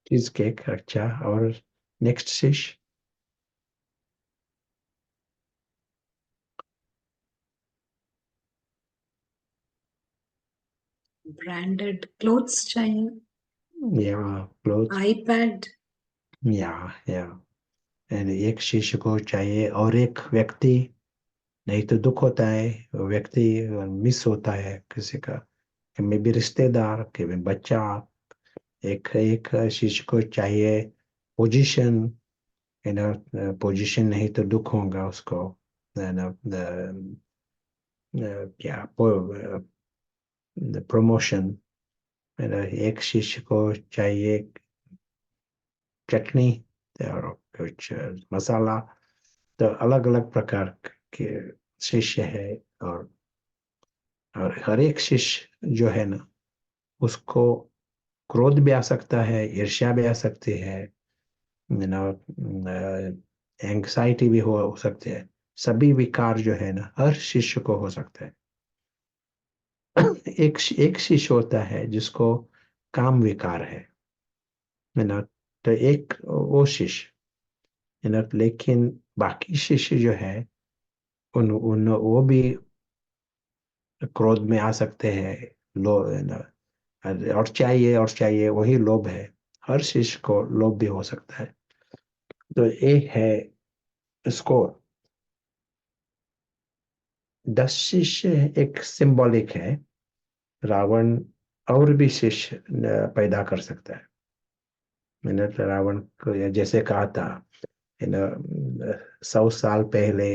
Cheese cake, अच्छा। और नेक्स्ट शिष्य? ब्रांडेड क्लोथ्स चाहिए। या क्लोथ। आईपैड। या एंड एक शिष्य को चाहिए और एक व्यक्ति। नहीं तो दुख होता है, व्यक्ति मिस होता है किसी का, कि मे भी रिश्तेदार, कि मे बच्चा। एक एक शिष्य को चाहिए पोजीशन। पोजीशन नहीं तो दुख होगा उसको। क्या प्रमोशन। एक शिष्य को चाहिए चटनी और कुछ मसाला। तो अलग अलग प्रकार के शिष्य है। और और हर एक शिष्य जो है ना, उसको क्रोध भी आ सकता है, ईर्ष्या भी आ सकती है, एंग्जाइटी भी हो सकती है। सभी विकार जो है ना, हर शिष्य को हो सकता है। एक शिष्य होता है जिसको काम विकार है ना। तो एक वो शिष्य है ना, लेकिन बाकी शिष्य जो है, उन उन वो भी क्रोध में आ सकते हैं। लो है ना, और चाहिए वही लोभ है। हर शिष्य को लोभ भी हो सकता है। तो ये है स्कोर। 10 शिष्य एक सिंबॉलिक है। रावण और भी शिष्य पैदा कर सकता है। मैंने तो रावण को जैसे कहा था, 100 साल पहले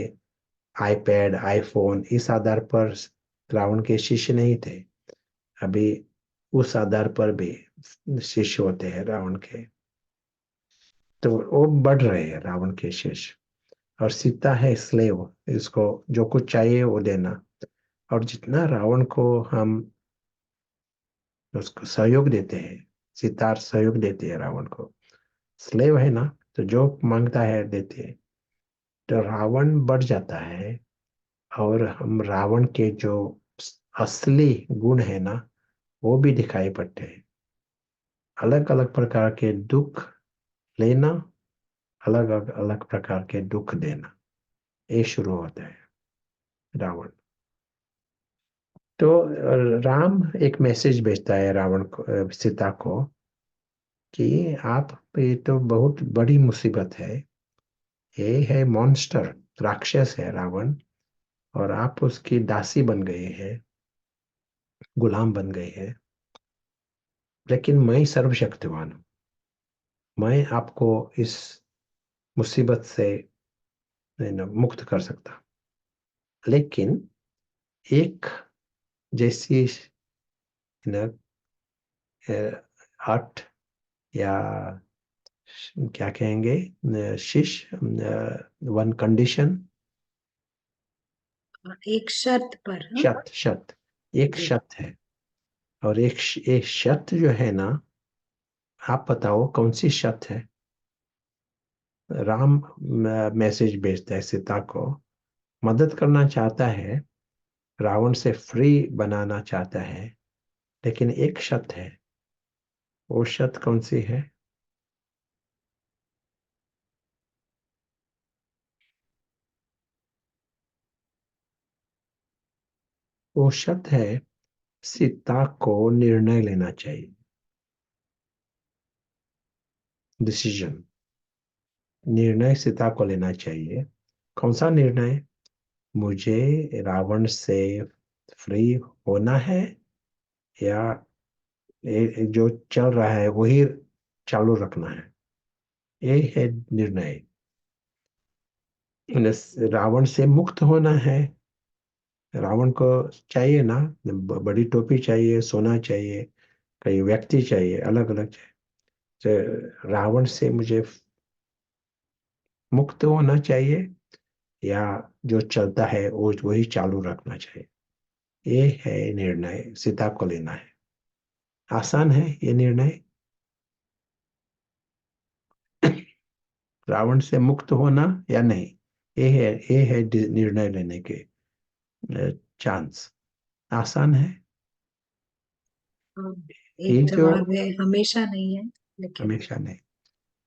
आईपैड, आईफोन, इस आधार पर रावण के शिष्य नहीं थे। अभी उस आधार पर भी शिष्य होते हैं रावण के। तो वो बढ़ रहे हैं रावण के शिष्य। और सीता है स्लेव, इसको जो कुछ चाहिए वो देना। और जितना रावण को हम उसको सहयोग देते हैं, सीता सहयोग देती है रावण को। स्लेव है ना, तो जो मांगता है देते हैं। तो रावण बढ़ जाता है। और हम रावण के जो असली गुण है ना, वो भी दिखाई पड़ते हैं। अलग अलग प्रकार के दुख लेना, अलग अलग प्रकार के दुख देना, ये शुरू होता है रावण। तो राम एक मैसेज भेजता है रावण को, सीता को, कि आप, ये तो बहुत बड़ी मुसीबत है। ये है मॉन्स्टर, राक्षस है रावण। और आप उसकी दासी बन गए हैं, गुलाम बन गए हैं। लेकिन मैं सर्वशक्तिमान हूँ। मैं आपको इस मुसीबत से मुक्त कर सकता। लेकिन एक जैसी न, हट, या क्या कहेंगे, वन कंडीशन। एक शर्त पर, हाँ। शर्त, शर्त, एक जी। शर्त है। और एक शर्त जो है ना, आप बताओ कौन सी शर्त है। राम मैसेज भेजता है सीता को, मदद करना चाहता है, रावण से फ्री बनाना चाहता है। लेकिन एक शर्त है। वो शर्त कौन सी है? वो शर्त है, सीता को निर्णय लेना चाहिए। डिसीजन, निर्णय सीता को लेना चाहिए। कौन सा निर्णय? मुझे रावण से फ्री होना है, या जो चल रहा है वही चालू रखना है। ये है निर्णय। रावण से मुक्त होना है। रावण को चाहिए ना, बड़ी टोपी चाहिए, सोना चाहिए, कई व्यक्ति चाहिए, अलग अलग चाहिए। तो रावण से मुझे मुक्त होना चाहिए, या जो चलता है वो वही चालू रखना चाहिए। ये है निर्णय सीता को लेना है। आसान है ये निर्णय। रावण से मुक्त होना या नहीं, ये है निर्णय लेने के चांस। आसान है। हाँ, ये एक जो, जवाब है, हमेशा नहीं है, लेकिन हमेशा नहीं।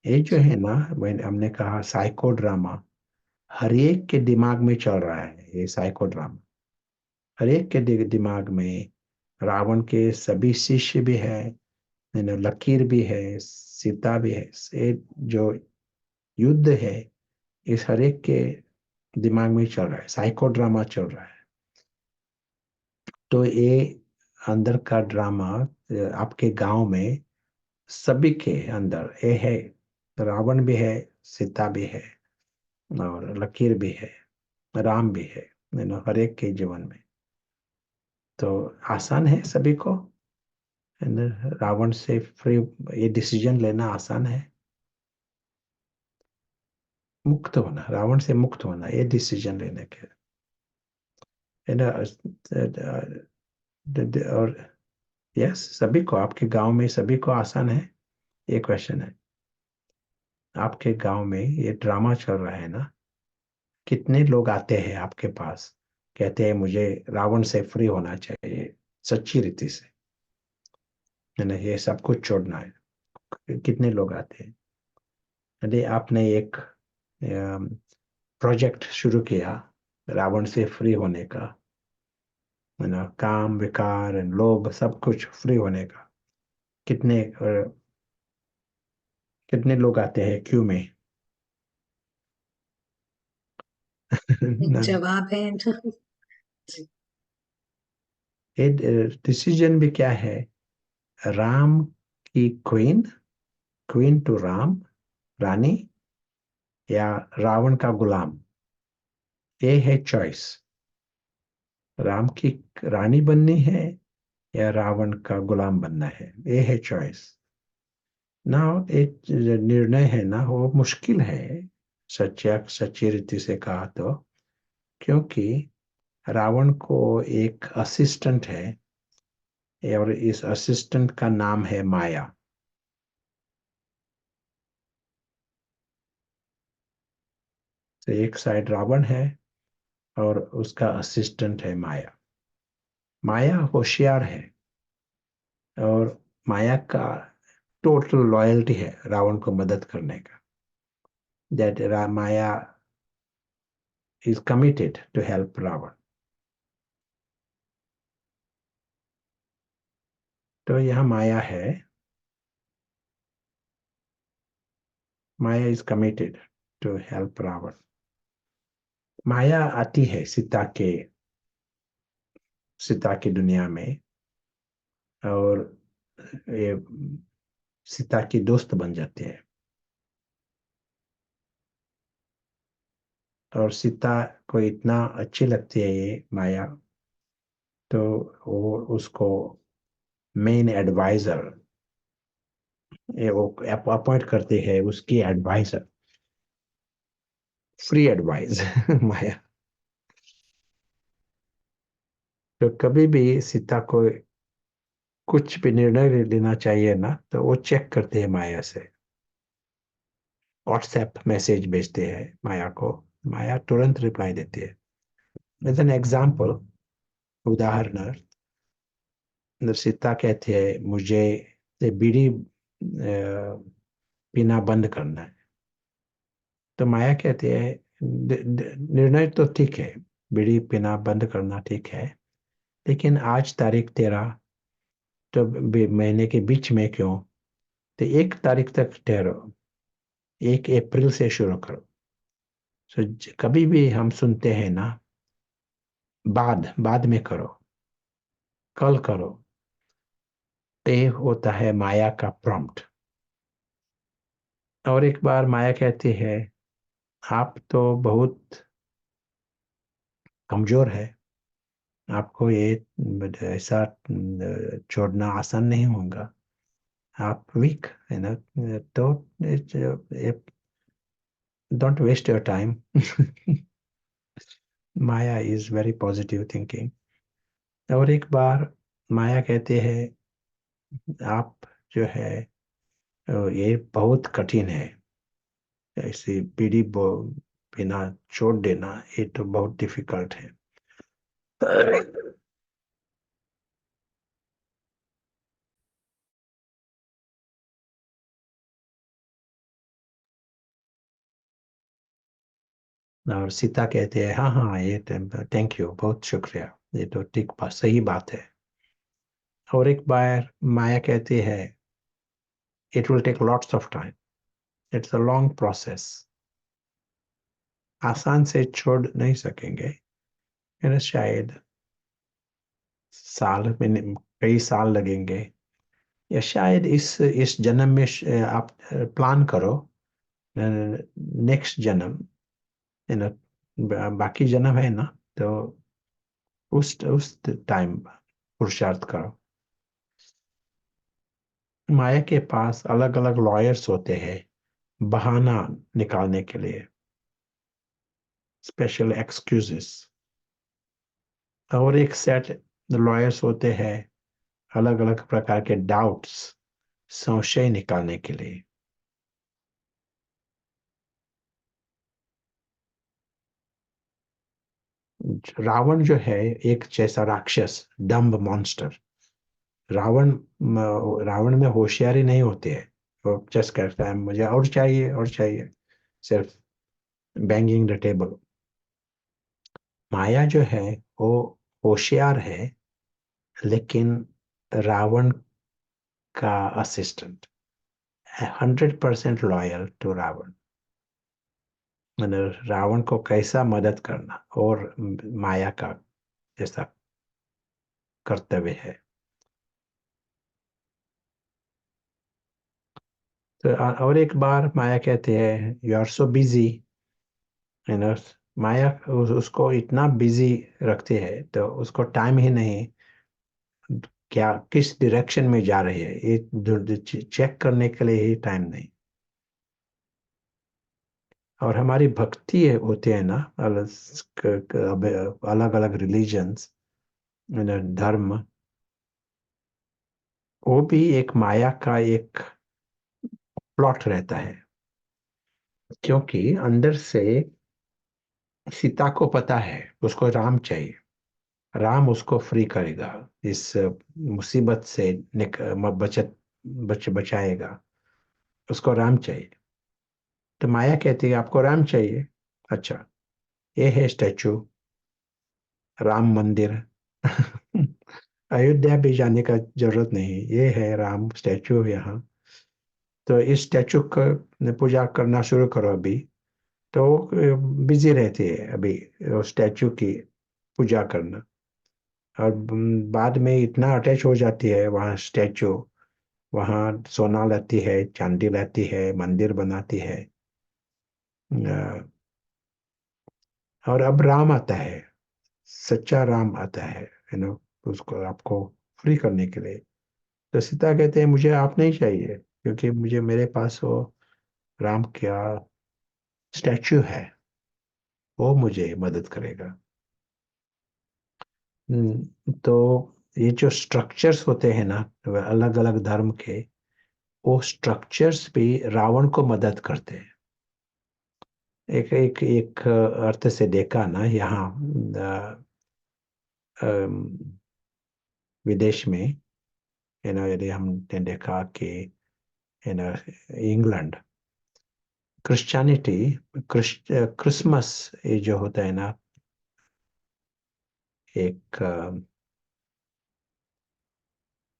ये जो है ना, हमने कहा साइको ड्रामा, हर एक के दिमाग में चल रहा है ये साइको ड्रामा। हर एक के दिमाग में रावण के सभी शिष्य भी है, लकीर भी है, सीता भी है। ये जो युद्ध है, इस हर एक के दिमाग में चल रहा है, साइको ड्रामा चल रहा है। तो ये अंदर का ड्रामा आपके गांव में सभी के अंदर ये है। रावण भी है, सीता भी है, और लकीर भी है, राम भी है, हर एक के जीवन में। तो आसान है सभी को, रावण से फ्री, ये डिसीजन लेना आसान है। मुक्त होना, रावण से मुक्त होना, ये डिसीजन लेने के, है ना। और यस, सभी को, आपके गांव में सभी को आसान है। ये क्वेश्चन है, आपके गांव में ये ड्रामा चल रहा है ना, कितने लोग आते हैं आपके पास, कहते हैं मुझे रावण से फ्री होना चाहिए, सच्ची रीति से, है ना, ये सब कुछ छोड़ना है। कितने लोग आते हैं? यदि आपने एक प्रोजेक्ट शुरू किया रावण से फ्री होने का, है ना, काम विकार लोभ सब कुछ फ्री होने का, कितने लोग आते हैं क्यू में? एक None. जवाब है ना। जी। ये डिसीजन भी क्या है? राम की क्वीन, क्वीन टू राम, रानी, या रावण का गुलाम, ये है चॉइस, राम की रानी बननी है या रावण का गुलाम बनना है, ये है चॉइस ना। एक निर्णय है ना, वो मुश्किल है सच्ची रीति से कहा तो, क्योंकि रावण को एक असिस्टेंट है और इस असिस्टेंट का नाम है माया। तो एक साइड रावण है और उसका असिस्टेंट है माया। माया होशियार है और माया का टोटल लॉयल्टी है रावण को मदद करने का। That Maya is committed to help Ravan. तो यह माया है, माया is committed to help Ravan. माया आती है सीता की दुनिया में और ये सीता की दोस्त बन जाती है। और सीता को इतना अच्छी लगती है ये माया, तो वो उसको मेन एडवाइजर वो अपॉइंट करती है, उसकी एडवाइजर, फ्री एडवाइस माया। तो कभी भी सीता को कुछ भी निर्णय लेना चाहिए ना, तो वो चेक करते हैं माया से, व्हाट्सएप मैसेज भेजते हैं माया को, माया तुरंत रिप्लाई देती है। एज एन एग्जाम्पल, उदाहरण, सीता कहती है मुझे ये बीड़ी पीना बंद करना है। तो माया कहती है निर्णय तो ठीक है, बीड़ी पीना बंद करना ठीक है, लेकिन आज तारीख 13, तो महीने के बीच में क्यों, तो 1 तारीख तक ठहरो, 1 अप्रैल से शुरू करो। तो कभी भी हम सुनते हैं ना, बाद बाद में करो, कल करो, ये होता है माया का प्रॉम्प्ट। और एक बार माया कहती है आप तो बहुत कमजोर है, आपको ये ऐसा छोड़ना आसान नहीं होगा, आप वीक है ना, तो don't waste your time. Maya is very positive thinking. और एक बार माया कहते हैं आप जो है ये बहुत कठिन है, ऐसी बीड़ी बिना छोड़ देना, ये तो बहुत डिफिकल्ट है। और सीता कहते हैं हाँ हाँ ये थैंक यू, बहुत शुक्रिया, ये तो ठीक बात, सही बात है। और एक बार माया कहती है it will take lots of time, it's a long process, आसान से छोड़ नहीं सकेंगे, शायद साल में कई साल लगेंगे, या शायद इस जन्म में आप प्लान करो नेक्स्ट जन्म, है ना, बाकी जन्म है ना, तो उस टाइम पुरुषार्थ करो। माया के पास अलग अलग लॉयर्स होते हैं बहाना निकालने के लिए, स्पेशल एक्सक्यूजेस। और एक सेट लॉयर्स होते हैं अलग अलग प्रकार के डाउट्स, संशय निकालने के लिए। रावण जो है एक जैसा राक्षस, डम्ब मॉन्स्टर। रावण रावण में होशियारी नहीं होती है, वो जस्ट कहता है मुझे और चाहिए और चाहिए, सिर्फ बैंगिंग द टेबल। माया जो है वो होशियार है, लेकिन रावण का असिस्टेंट, 100% लॉयल टू रावण। मतलब रावण को कैसा मदद करना और माया का जैसा कर्तव्य है। तो और एक बार माया कहते हैं you are so busy, you know, Maya उसको इतना बिजी रखती है, तो उसको टाइम ही नहीं क्या किस डायरेक्शन में जा रही है ये चेक करने के लिए ही टाइम नहीं। और हमारी भक्ति होती है ना, अलग अलग रिलीजन्स, धर्म, वो भी एक माया का एक प्लॉट रहता है। क्योंकि अंदर से सीता को पता है उसको राम चाहिए, राम उसको फ्री करेगा, इस मुसीबत से बचाएगा, उसको राम चाहिए। तो माया कहती है आपको राम चाहिए, अच्छा ये है स्टैचू, राम मंदिर। अयोध्या भी जाने का जरूरत नहीं, ये है राम स्टैचू यहाँ, तो इस स्टैचू का पूजा करना शुरू करो अभी। तो बिजी रहती है अभी स्टैचू की पूजा करना, और बाद में इतना अटैच हो जाती है वहाँ स्टैचू, वहाँ सोना लाती है, चांदी लाती है, मंदिर बनाती है। अ, और अब राम आता है, सच्चा राम आता है, उसको आपको फ्री करने के लिए। तो सीता कहते हैं मुझे आप नहीं चाहिए, क्योंकि मुझे मेरे पास वो राम का स्टैचू है, वो मुझे मदद करेगा। तो ये जो स्ट्रक्चर्स होते हैं ना अलग अलग धर्म के, वो स्ट्रक्चर्स भी रावण को मदद करते हैं। एक एक एक अर्थ से देखा ना यहाँ अम, विदेश में, यदि हमने देखा कि इंग्लैंड क्रिश्चियनिटी, क्रिसमस ये जो होता है ना, एक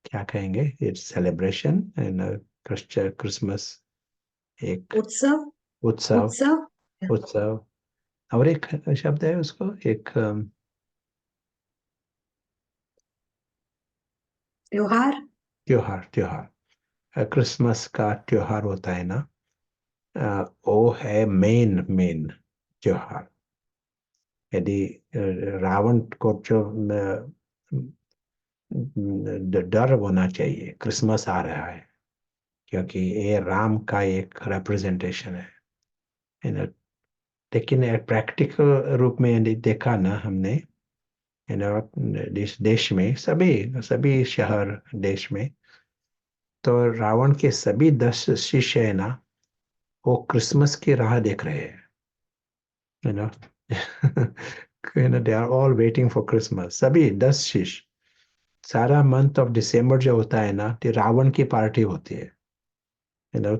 क्या कहेंगे, इट्स सेलिब्रेशन इन क्रिसमस, एक उत्सव। उत्सव, उत्सव। उत्सव। और एक शब्द है उसको, एक त्योहार। त्योहार, त्योहार। क्रिसमस का त्योहार होता है ना, वो है मेन मेन त्योहार। यदि रावण को जो डर होना चाहिए, क्रिसमस आ रहा है, क्योंकि ये राम का एक रिप्रेजेंटेशन है, ना। लेकिन प्रैक्टिकल रूप में यदि देखा ना हमने, इस देश में सभी सभी शहर देश में, तो रावण के सभी 10 शिष्य है ना, वो क्रिसमस की राह देख रहे हैं, you know. They are all waiting for Christmas, सभी 10 शिष्य। सारा मंथ ऑफ दिसंबर जो होता है ना, तो रावण की पार्टी होती है, यू नो।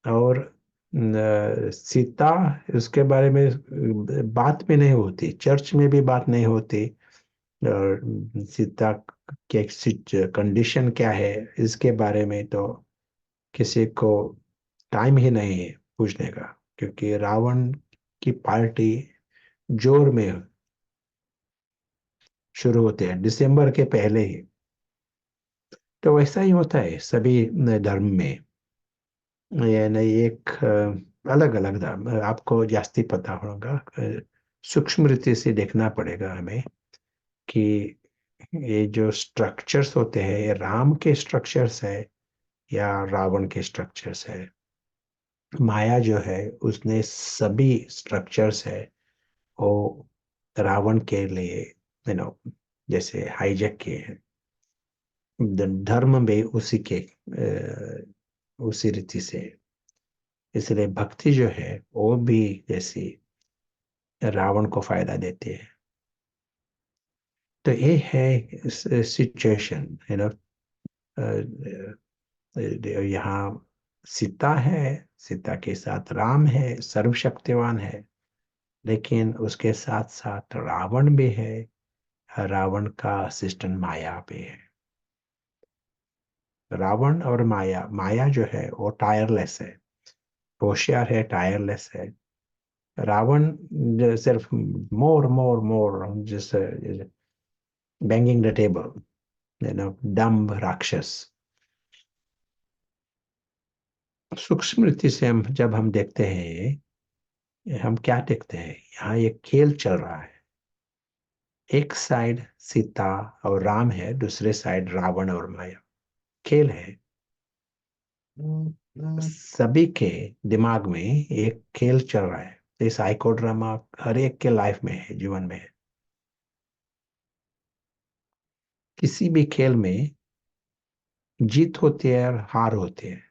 और सीता, उसके बारे में बात भी नहीं होती, चर्च में भी बात नहीं होती। और सीता के कंडीशन क्या है इसके बारे में तो किसी को टाइम ही नहीं है पूछने का, क्योंकि रावण की पार्टी जोर में शुरू होते हैं दिसंबर के पहले ही। तो वैसा ही होता है सभी धर्म में, ये नहीं एक अलग अलग धर्म, आपको जास्ती पता होगा, सूक्ष्म रीति से देखना पड़ेगा हमें कि ये जो स्ट्रक्चर्स होते हैं ये राम के स्ट्रक्चर्स है या रावण के स्ट्रक्चर्स है। माया जो है उसने सभी स्ट्रक्चर्स है वो रावण के लिए, जैसे हाईजैक किए हैं। धर्म में उसी के उसी रीति से, इसलिए भक्ति जो है वो भी जैसी रावण को फायदा देती है। तो ये है सिचुएशन, यहाँ सीता है, सीता के साथ राम है, सर्वशक्तिवान है, लेकिन उसके साथ साथ रावण भी है, रावण का असिस्टेंट माया भी है। रावण और माया, माया जो है वो टायरलेस है, होशियार है, टायरलेस है। रावण सिर्फ मोर मोर मोर जैसे बैंगिंग द टेबल, डम्ब राक्षस। सूक्ष्म रीति से हम जब हम देखते हैं हम क्या देखते हैं, यहाँ एक खेल चल रहा है। एक साइड सीता और राम है, दूसरे साइड रावण और माया। खेल है। सभी के दिमाग में एक खेल चल रहा है। ये साइको ड्रामा हर एक के लाइफ में है, जीवन में है। किसी भी खेल में जीत होती है और हार होती है।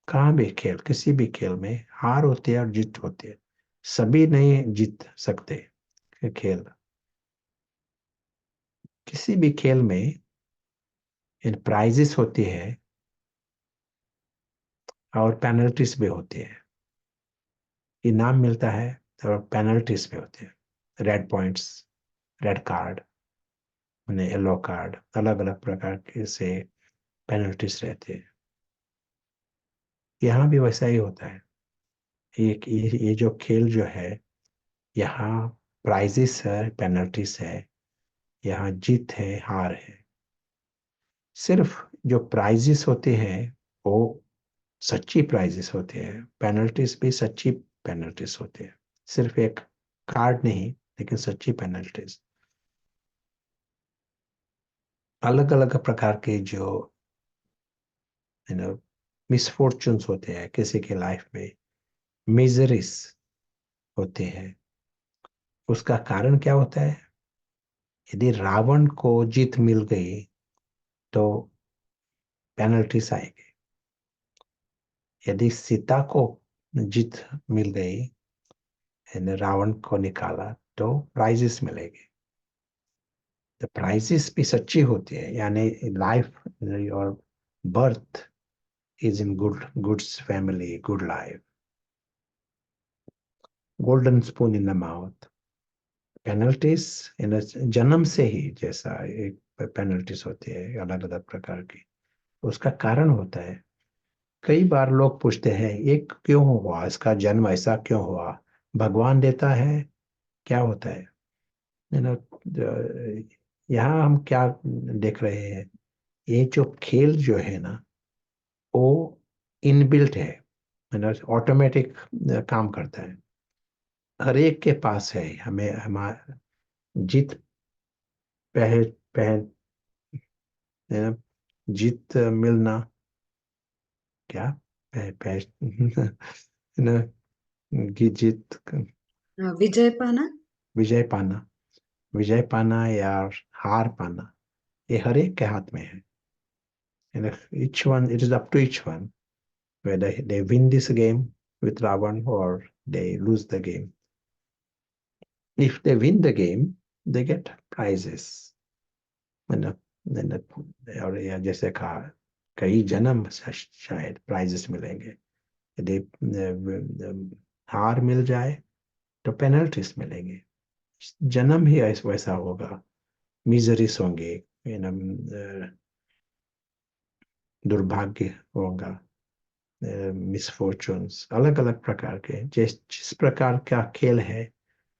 कहाँ भी खेल, किसी भी खेल में हार होती है और जीत होती है। सभी नहीं जीत सकते खेल। किसी भी खेल में प्राइजेस होती है और पेनल्टीज भी होती है। इनाम मिलता है और पेनल्टीज भी होती है। रेड पॉइंट्स, रेड कार्ड, उन्हें येलो कार्ड, अलग अलग प्रकार के से पेनल्टीज रहती है। यहाँ भी वैसा ही होता है। ये जो खेल जो है, यहाँ प्राइजेस है, पेनल्टीज है। यहाँ जीत है, हार है। सिर्फ जो प्राइजेस होते हैं वो सच्ची प्राइजेस होते हैं। पेनल्टीज भी सच्ची पेनल्टीज होती है। सिर्फ एक कार्ड नहीं, लेकिन सच्ची पेनल्टीज। अलग अलग प्रकार के जो यू नो मिसफॉर्चून्स होते हैं किसी के लाइफ में, मिजरीज होते हैं। उसका कारण क्या होता है? यदि रावण को जीत मिल गई तो पेनल्टीज आएगी। यदि सीता को जीत मिल गई, यानी रावण को निकाला, तो प्राइजेस मिलेगी। तो प्राइजेस भी सच्ची होती है, यानी लाइफ और birth is in goods family, good life, golden spoon in the mouth. Penalties in जन्म से ही जैसा एक पेनल्टीज होती है अलग अलग प्रकार की, उसका कारण होता है। कई बार लोग पूछते हैं ये क्यों हुआ, इसका जन्म ऐसा क्यों हुआ, भगवान देता है, क्या होता है? यू नो यहाँ हम क्या देख रहे हैं, ये जो खेल जो है ना, वो इनबिल्ट है, ऑटोमेटिक काम करता है। हर एक के पास है। हमें हमारा जीत पह, पह, अ, जीत मिलना, क्या पह, पह, न, जीत, विजय पाना। विजय पाना, विजय पाना या हार पाना, ये हर एक के हाथ में है। Each one, it is up to each one whether they win this game with Ravan or they lose the game. If they win the game, they get prizes. मतलब और या जैसे कहा, कई जन्म शायद प्राइजेस मिलेंगे। यदि हार मिल जाए तो पेनल्टीज मिलेंगे। जन्म ही वैसा होगा। मिजरीज होंगे, दुर्भाग्य होगा, मिसफॉर्चून्स, अलग अलग प्रकार के। जिस जिस प्रकार का खेल है,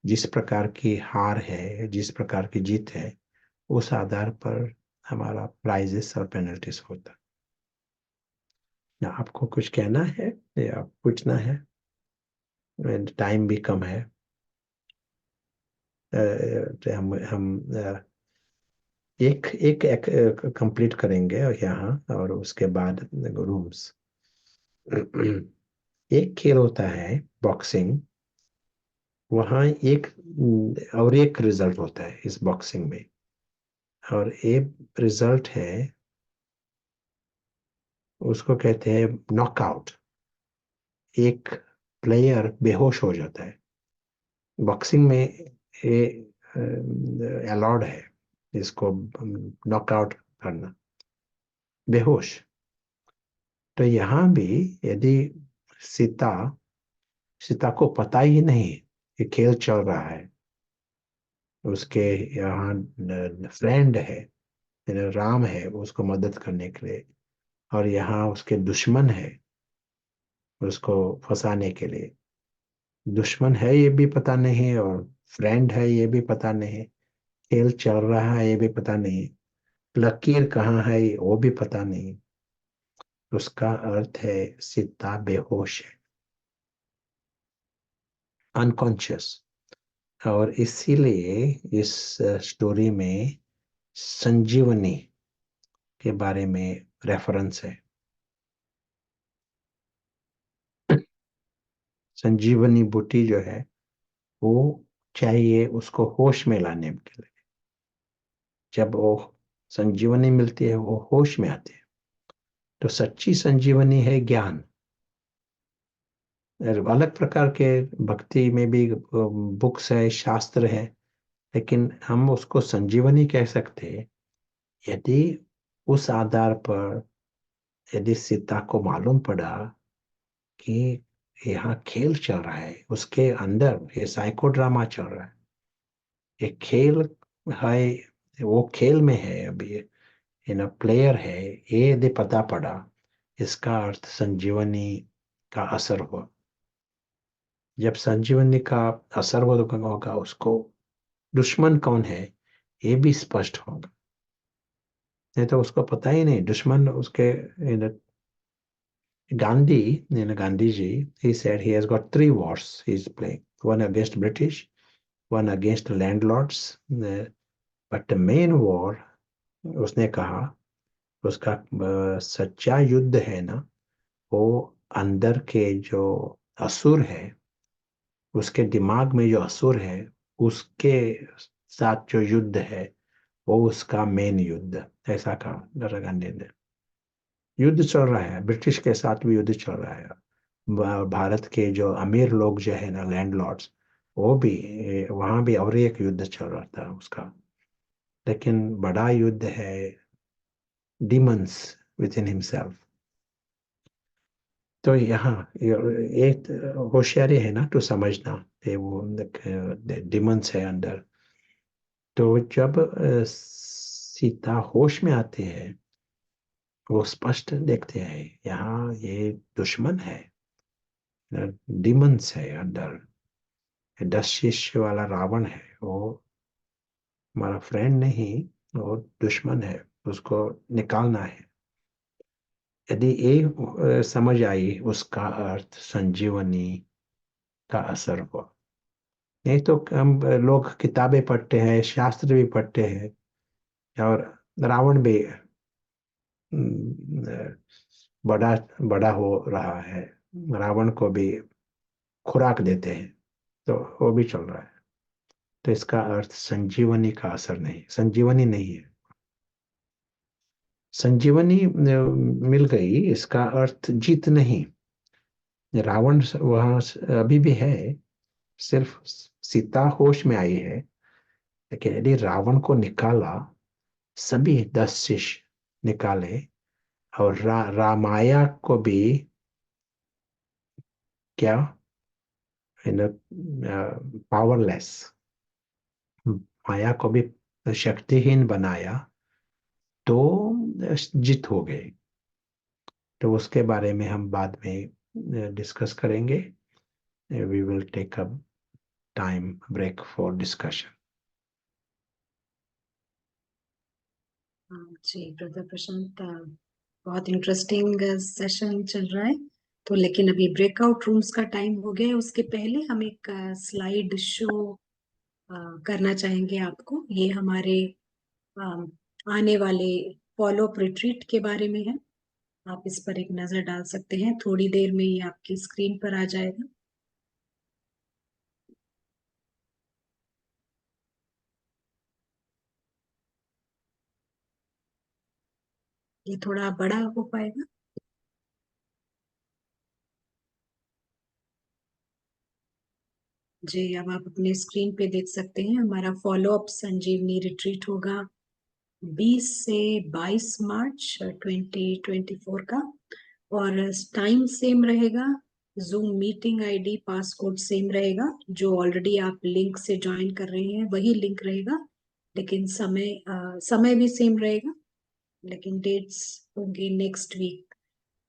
जिस प्रकार की हार है, जिस प्रकार की जीत है, उस आधार पर हमारा प्राइजेस और पेनल्टीज होता। या आपको कुछ कहना है या पूछना है? टाइम भी कम है। तो हम एक कंप्लीट करेंगे और यहाँ, और उसके बाद रूम्स। एक खेल होता है बॉक्सिंग। वहाँ एक और एक रिजल्ट होता है इस बॉक्सिंग में, और एक रिजल्ट है, उसको कहते हैं नॉकआउट। एक प्लेयर बेहोश हो जाता है। बॉक्सिंग में ये अलाउड है, इसको नॉकआउट करना, बेहोश। तो यहाँ भी यदि सीता सीता को पता ही नहीं कि खेल चल रहा है, उसके यहाँ फ्रेंड है, राम है उसको मदद करने के लिए, और यहाँ उसके दुश्मन है उसको फंसाने के लिए। दुश्मन है ये भी पता नहीं, और फ्रेंड है ये भी पता नहीं, खेल चल रहा है ये भी पता नहीं, लकीर कहाँ है वो भी पता नहीं। उसका अर्थ है सीता बेहोश है। अनकॉन्शियस। और इसीलिए इस स्टोरी में संजीवनी के बारे में रेफरेंस है। संजीवनी बूटी जो है वो चाहिए उसको होश में लाने के लिए। जब वो संजीवनी मिलती है वो होश में आते हैं। तो सच्ची संजीवनी है ज्ञान। अलग प्रकार के भक्ति में भी बुक्स है, शास्त्र है, लेकिन हम उसको संजीवनी कह सकते हैं यदि उस आधार पर, यदि सीता को मालूम पड़ा कि यहाँ खेल चल रहा है, उसके अंदर ये साइको ड्रामा चल रहा है, ये खेल है, वो खेल में है, अभी प्लेयर है, ये यदि पता पड़ा, इसका अर्थ संजीवनी का असर हुआ। जब संजीवनी का असर होगा उसको दुश्मन कौन है ये भी स्पष्ट होगा। नहीं तो उसको पता ही नहीं दुश्मन उसके। Gandhi, Gandhiji, he said he has got 3 wars he's playing. One against British, one against landlords, but the main war, उसने कहा, उसका सच्चा युद्ध है ना, वो अंदर के जो असुर है, उसके दिमाग में जो असुर है, उसके साथ जो युद्ध है, वो उसका मेन युद्ध। ऐसा कहा इंदिरा गांधी ने। युद्ध चल रहा है, ब्रिटिश के साथ भी युद्ध चल रहा है। भारत के जो अमीर लोग जो है ना, लैंडलॉर्ड्स, वो भी, वहां भी और एक युद्ध चल रहा था उसका। लेकिन बड़ा युद्ध है डीमंस विद इन हिमसेल्फ। तो यहाँ एक होशियारी है ना, तो समझना ये वो डीमंस है अंदर। तो जब सीता होश में आते हैं, वो स्पष्ट देखते हैं यहाँ ये दुश्मन है, डिमंस है अंदर। 10 शिष्य वाला रावण है, वो हमारा फ्रेंड नहीं, वो दुश्मन है, उसको निकालना है। यदि ये समझ आई, उसका अर्थ संजीवनी का असर हुआ। नहीं तो हम लोग किताबें पढ़ते हैं, शास्त्र भी पढ़ते हैं, और रावण भी बड़ा बड़ा हो रहा है, रावण को भी खुराक देते हैं, तो वो भी चल रहा है। तो इसका अर्थ संजीवनी का असर नहीं, संजीवनी नहीं है। संजीवनी मिल गई, इसका अर्थ जीत नहीं। रावण वहां अभी भी है, सिर्फ सीता होश में आई है। लेकिन यदि रावण को निकाला, सभी 10 शिष्य निकाले, और रामाया को भी क्या, पावरलेस, माया को भी शक्तिहीन बनाया, तो जीत हो गई। तो उसके बारे में हम बाद में डिस्कस करेंगे। We will take a time break for discussion. जी ब्रदर प्रशांत, बहुत इंटरेस्टिंग सेशन चल रहा है। तो लेकिन अभी ब्रेकआउट रूम्स का टाइम हो गया है, उसके पहले हम एक स्लाइड शो करना चाहेंगे आपको। ये हमारे अ, आने वाले फॉलो अप रिट्रीट के बारे में है। आप इस पर एक नजर डाल सकते हैं, थोड़ी देर में ये आपकी स्क्रीन पर आ जाएगा। ये थोड़ा बड़ा हो पाएगा। जी, अब आप अपने स्क्रीन पे देख सकते हैं, हमारा फॉलो अप संजीवनी रिट्रीट होगा 20 से 22 मार्च 2024 का। और टाइम सेम रहेगा, zoom meeting ID passcode same रहेगा। जो ऑलरेडी आप लिंक से ज्वाइन कर रहे हैं वही लिंक रहेगा, लेकिन समय भी सेम रहेगा, लेकिन डेट्स होंगे नेक्स्ट वीक।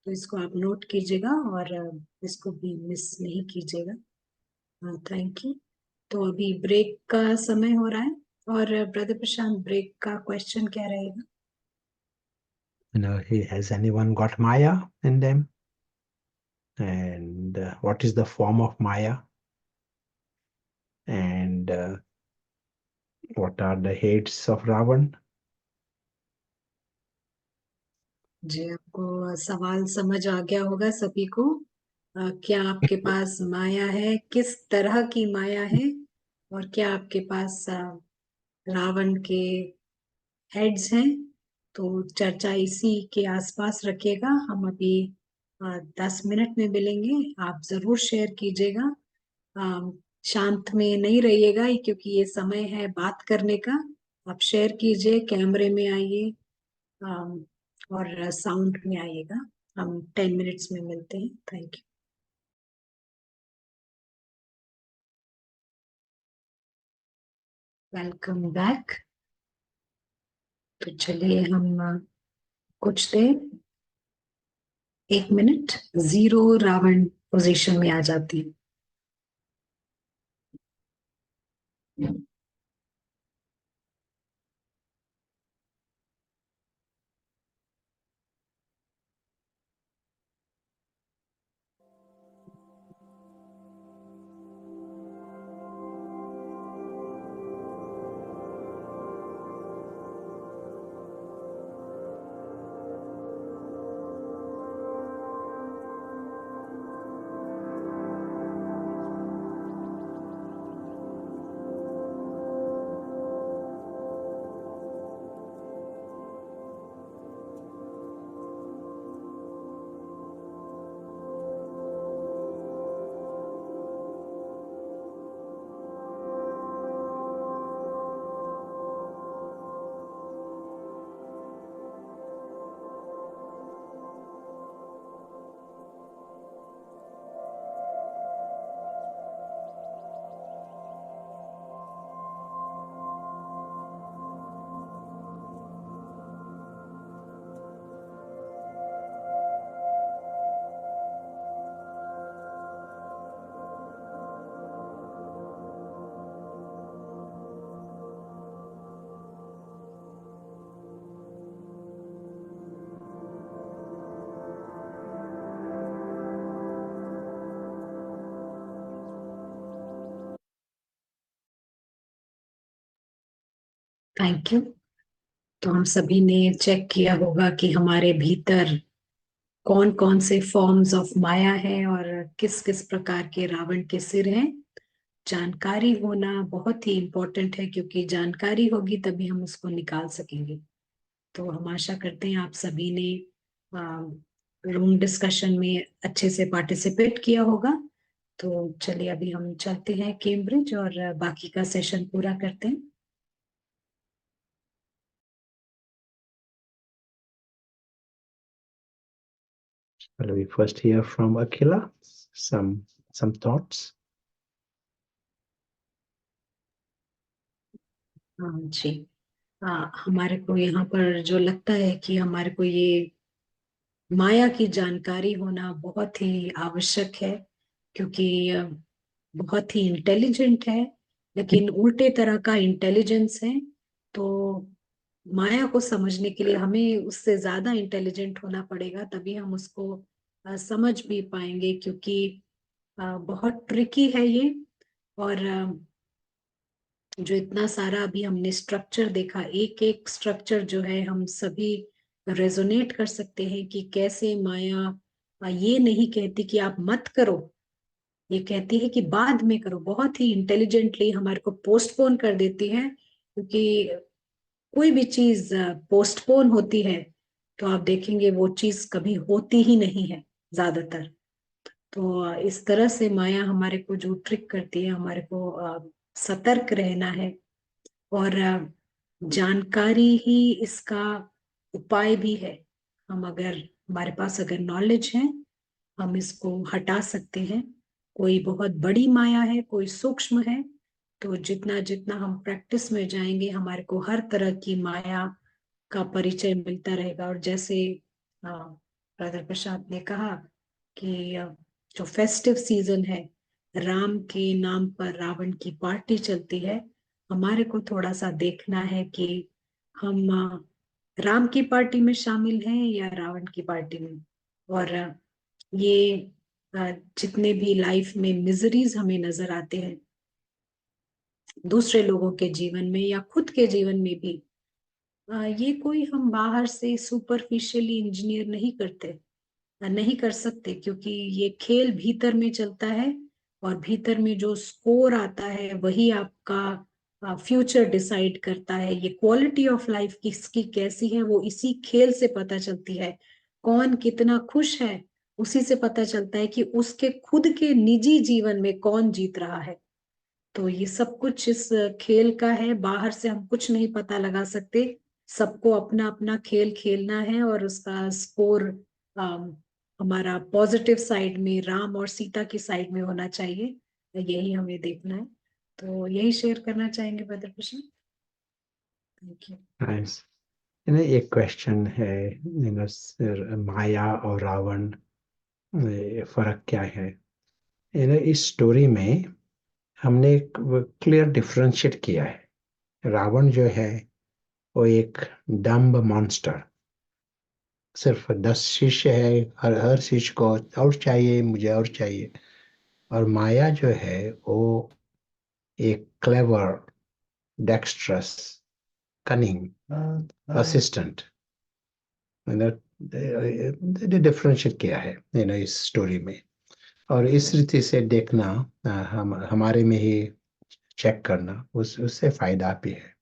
तो इसको आप नोट कीजिएगा और इसको भी मिस नहीं कीजिएगा। Thank you. तो अभी ब्रेक का समय हो रहा है, और ब्रदर प्रशांत, ब्रेक का क्वेश्चन क्या रहेगा? Has anyone got Maya in them? And what is the form of Maya? And what are the hates of Ravan? जी, आपको सवाल समझ आ गया होगा सभी को। क्या आपके पास माया है, किस तरह की माया है, और क्या आपके पास रावण के हेड्स हैं। तो चर्चा इसी के आसपास रखिएगा। हम अभी 10 मिनट में मिलेंगे। आप जरूर शेयर कीजिएगा। अ, शांत में नहीं रहिएगा, क्योंकि ये समय है बात करने का। आप शेयर कीजिए, कैमरे में आइए, और साउंड में आइएगा। हम 10 मिनट्स में मिलते हैं। Thank you. Welcome back. तो चलिए हम कुछ देर, 1 मिनट, जीरो रावण पोजीशन में आ जाती है। Thank you. तो हम सभी ने चेक किया होगा कि हमारे भीतर कौन कौन से फॉर्म्स ऑफ माया है और किस किस प्रकार के रावण के सिर हैं। जानकारी होना बहुत ही इम्पोर्टेंट है, क्योंकि जानकारी होगी तभी हम उसको निकाल सकेंगे। तो हम आशा करते हैं आप सभी ने रूम डिस्कशन में अच्छे से पार्टिसिपेट किया होगा। तो चलिए अभी हम चलते हैं कैम्ब्रिज और बाकी का सेशन पूरा करते हैं। Shall we first hear from Akhila? Some thoughts? हाँ जी। हमारे को यहाँ पर जो लगता है कि हमारे को ये माया की जानकारी होना बहुत ही आवश्यक है, क्योंकि बहुत ही इंटेलिजेंट है, लेकिन उल्टे तरह का इंटेलिजेंस है। तो माया को समझने के लिए हमें उससे ज्यादा इंटेलिजेंट होना पड़ेगा, तभी हम उसको समझ भी पाएंगे, क्योंकि बहुत ट्रिकी है ये। और जो इतना सारा अभी हमने स्ट्रक्चर देखा, एक एक स्ट्रक्चर जो है हम सभी रेजोनेट कर सकते हैं कि कैसे माया ये नहीं कहती कि आप मत करो, ये कहती है कि बाद में करो। बहुत ही इंटेलिजेंटली हमारे को पोस्टपोन कर देती है, क्योंकि कोई भी चीज पोस्टपोन होती है तो आप देखेंगे वो चीज कभी होती ही नहीं है ज्यादातर। तो इस तरह से माया हमारे को जो ट्रिक करती है, हमारे को सतर्क रहना है। और जानकारी ही इसका उपाय भी है। हम अगर, हमारे पास अगर नॉलेज है, हम इसको हटा सकते हैं। कोई बहुत बड़ी माया है, कोई सूक्ष्म है। तो जितना जितना हम प्रैक्टिस में जाएंगे, हमारे को हर तरह की माया का परिचय मिलता रहेगा। और जैसे ब्रदर प्रशांत ने कहा कि जो फेस्टिव सीजन है, राम के नाम पर रावण की पार्टी चलती है। हमारे को थोड़ा सा देखना है कि हम राम की पार्टी में शामिल हैं या रावण की पार्टी में। और ये जितने भी लाइफ में मिजरीज हमें नजर आते हैं, दूसरे लोगों के जीवन में या खुद के जीवन में भी। ये कोई हम बाहर से सुपरफिशियली इंजीनियर नहीं करते, नहीं कर सकते, क्योंकि ये खेल भीतर में चलता है, और भीतर में जो स्कोर आता है वही आपका फ्यूचर डिसाइड करता है। ये क्वालिटी ऑफ लाइफ किसकी कैसी है वो इसी खेल से पता चलती है। कौन कितना खुश है उसी से पता चलता है कि उसके खुद के निजी जीवन में कौन जीत रहा है। तो ये सब कुछ इस खेल का है, बाहर से हम कुछ नहीं पता लगा सकते। सबको अपना अपना खेल खेलना है, और उसका स्कोर हमारा पॉजिटिव साइड में, राम और सीता की साइड में होना चाहिए। यही हमें देखना है। तो यही शेयर करना चाहेंगे brother Krishna. Thank you. Nice. एक क्वेश्चन है, सर, माया और रावण फर्क क्या है? इस स्टोरी में हमने एक क्लियर डिफरेंशिएट किया है। रावण जो है वो एक डम्ब मॉन्स्टर, सिर्फ 10 शिष्य है, हर शिष्य को और चाहिए, मुझे और चाहिए। और माया जो है वो एक clever, dextrous, cunning assistant. Differentiate किया है इस स्टोरी में। और इस रीति से देखना, हम हमारे में ही चेक करना, उससे फायदा भी है।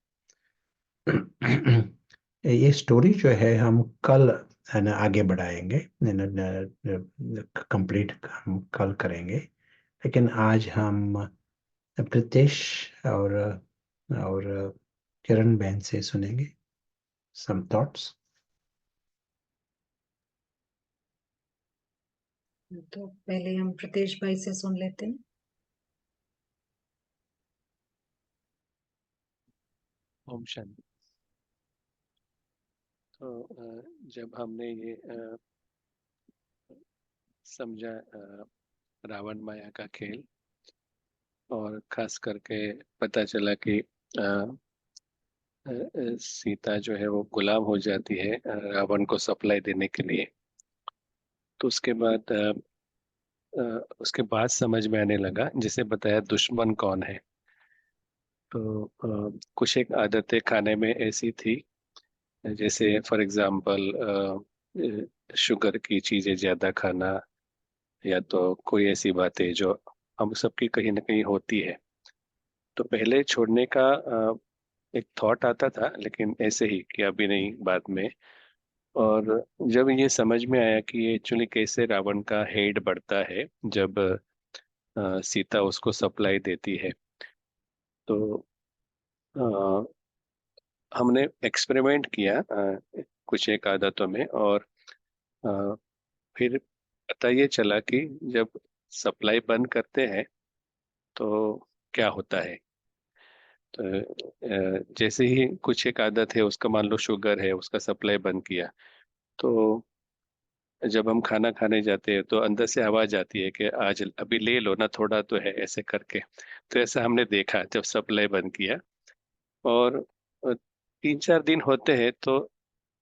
ये स्टोरी जो है हम कल, है ना, आगे बढ़ाएंगे, कंप्लीट हम कल करेंगे। लेकिन आज हम प्रीतेश और किरण बहन से सुनेंगे सम थॉट्स। तो पहले हम प्रतेश भाई से सुन लेते हैं। ओम शांति। तो जब हमने ये समझा रावण माया का खेल, और खास करके पता चला कि सीता जो है वो गुलाम हो जाती है रावण को सप्लाई देने के लिए। तो उसके बाद समझ में आने लगा, जिसे बताया दुश्मन कौन है। तो कुछ एक आदतें खाने में ऐसी थी, जैसे फॉर एग्जाम्पल शुगर की चीजें ज्यादा खाना, या तो कोई ऐसी बातें जो हम सबकी कहीं ना कहीं होती है। तो पहले छोड़ने का एक थॉट आता था, लेकिन ऐसे ही कि अभी नहीं, बाद में। और जब ये समझ में आया कि ये एक्चुअली कैसे रावण का हेड बढ़ता है जब सीता उसको सप्लाई देती है, तो अ, हमने एक्सपेरिमेंट किया कुछ एक आदतों में। और अ, फिर पता ये चला कि जब सप्लाई बंद करते हैं तो क्या होता है। तो जैसे ही कुछ एक आदत है उसका, मान लो शुगर है, उसका सप्लाई बंद किया, तो जब हम खाना खाने जाते हैं तो अंदर से आवाज आती है कि आज अभी ले लो ना, थोड़ा तो है, ऐसे करके। तो ऐसा हमने देखा जब सप्लाई बंद किया। और 3-4 दिन होते हैं तो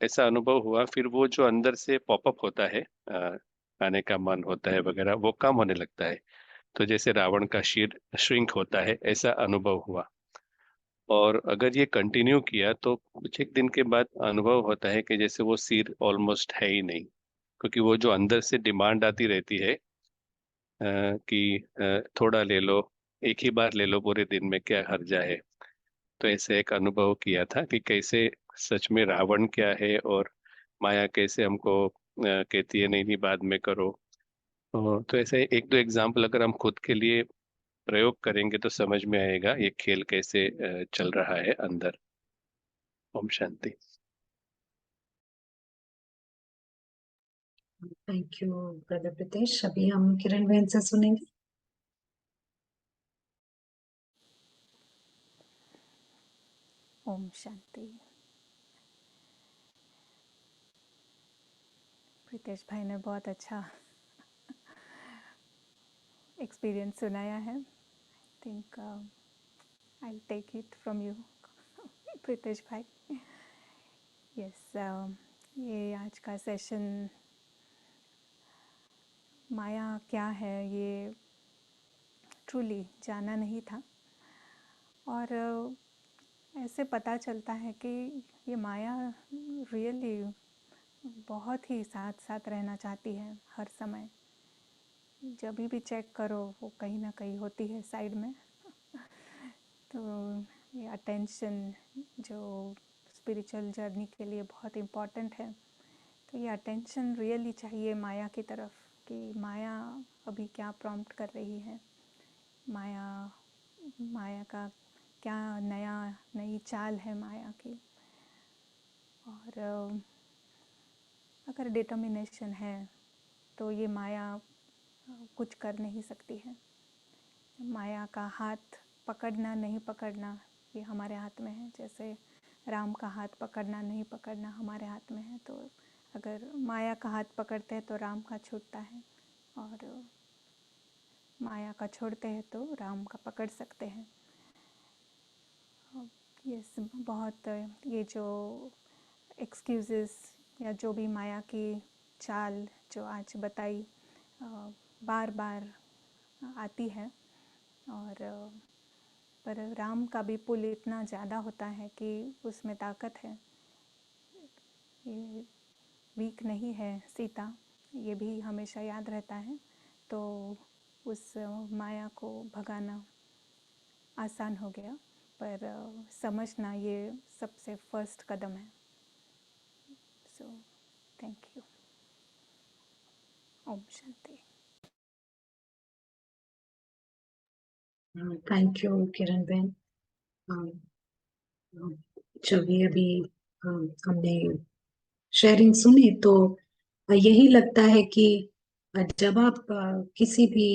ऐसा अनुभव हुआ, फिर वो जो अंदर से पॉपअप होता है, खाने का मन होता है वगैरह, वो कम होने लगता है। तो जैसे रावण का शीर श्रिंक होता है, ऐसा अनुभव हुआ। और अगर ये कंटिन्यू किया तो कुछ एक दिन के बाद अनुभव होता है कि जैसे वो सिर ऑलमोस्ट है ही नहीं, क्योंकि वो जो अंदर से डिमांड आती रहती है कि थोड़ा ले लो, एक ही बार ले लो पूरे दिन में, क्या हर्जा है। तो ऐसे एक अनुभव किया था कि कैसे सच में रावण क्या है, और माया कैसे हमको कहती है नहीं नहीं बाद में करो। तो ऐसे एक दो एग्जाम्पल अगर हम खुद के लिए प्रयोग करेंगे तो समझ में आएगा ये खेल कैसे चल रहा है अंदर। ओम शांति। Thank you brother Pratesh. अभी हम किरण बहन से सुनेंगे। ओम शांति। प्रीतेश भाई ने बहुत अच्छा एक्सपीरियंस सुनाया है। I think I take it from you Pritesh भाई। यस, ये आज का सेशन माया क्या है ये ट्रूली जाना नहीं था। और ऐसे पता चलता है कि ये माया रियली बहुत ही साथ साथ रहना चाहती है हर समय। जब भी चेक करो वो कहीं ना कहीं होती है साइड में। तो ये अटेंशन जो स्पिरिचुअल जर्नी के लिए बहुत इम्पॉर्टेंट है, तो ये अटेंशन रियली चाहिए माया की तरफ कि माया अभी क्या प्रॉम्प्ट कर रही है, माया का क्या नई चाल है माया की। और अगर डिटर्मिनेशन है तो ये माया कुछ कर नहीं सकती है। माया का हाथ पकड़ना नहीं पकड़ना ये हमारे हाथ में है। जैसे राम का हाथ पकड़ना नहीं पकड़ना हमारे हाथ में है। तो अगर माया का हाथ पकड़ते हैं तो राम का छूटता है, और माया का छोड़ते हैं तो राम का पकड़ सकते हैं। ये बहुत ये जो एक्सक्यूज़ेस या जो भी माया की चाल जो आज बताई बार बार आती है, और पर राम का भी पुल इतना ज़्यादा होता है कि उसमें ताकत है। ये वीक नहीं है सीता, ये भी हमेशा याद रहता है। तो उस माया को भगाना आसान हो गया, पर समझना ये सबसे फर्स्ट कदम है। So thank you. ओम शांति। थैंक यू किरण बहन। जब ये अभी हमने शेयरिंग सुनी तो यही लगता है कि जब आप किसी भी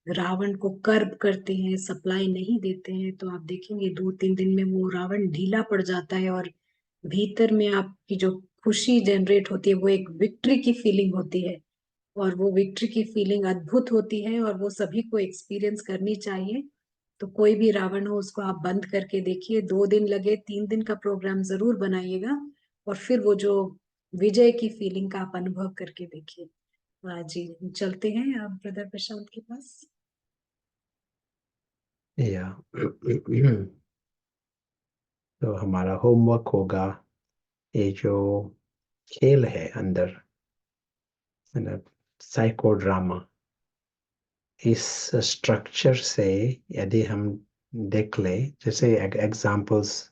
रावण को कर्ब करते हैं, सप्लाई नहीं देते हैं, तो आप देखेंगे 2-3 दिन में वो रावण ढीला पड़ जाता है और भीतर में आपकी जो खुशी जनरेट होती है वो एक विक्ट्री की फीलिंग होती है। और वो विक्ट्री की फीलिंग अद्भुत होती है और वो सभी को एक्सपीरियंस करनी चाहिए। तो कोई भी रावण हो उसको आप बंद करके देखिए, 2 दिन लगे 3 दिन का प्रोग्राम जरूर बनाइएगा और फिर वो जो विजय की फीलिंग का आप अनुभव करके देखिए। जी चलते हैं अब ब्रदर प्रशांत के पास। या तो हमारा होमवर्क होगा, ये जो खेल है अंदर, साइको ड्रामा, इस स्ट्रक्चर से यदि हम देख ले, जैसे एग्जांपल्स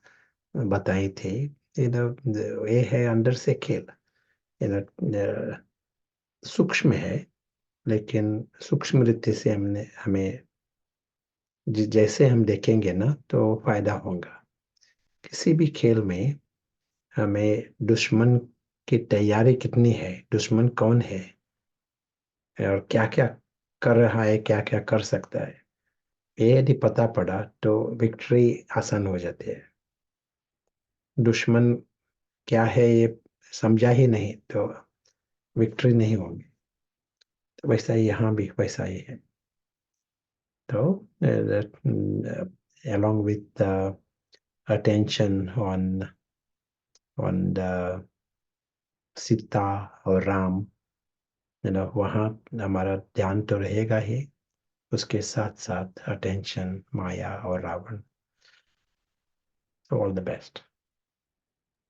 बताई थी, ये है अंदर से खेल, सूक्ष्म है, लेकिन सूक्ष्म रीति से हमें जैसे हम देखेंगे ना तो फायदा होगा। किसी भी खेल में हमें दुश्मन की तैयारी कितनी है, दुश्मन कौन है और क्या क्या कर रहा है, क्या क्या कर सकता है, ये यदि पता पड़ा तो विक्ट्री आसान हो जाती है। दुश्मन क्या है ये समझा ही नहीं तो विक्ट्री नहीं होगी। तो वैसा ही यहाँ भी वैसा ही है। तो along with the attention on the Sita और राम, वहाँ हमारा ध्यान तो रहेगा ही, उसके साथ साथ अटेंशन माया और रावण। ऑल द बेस्ट,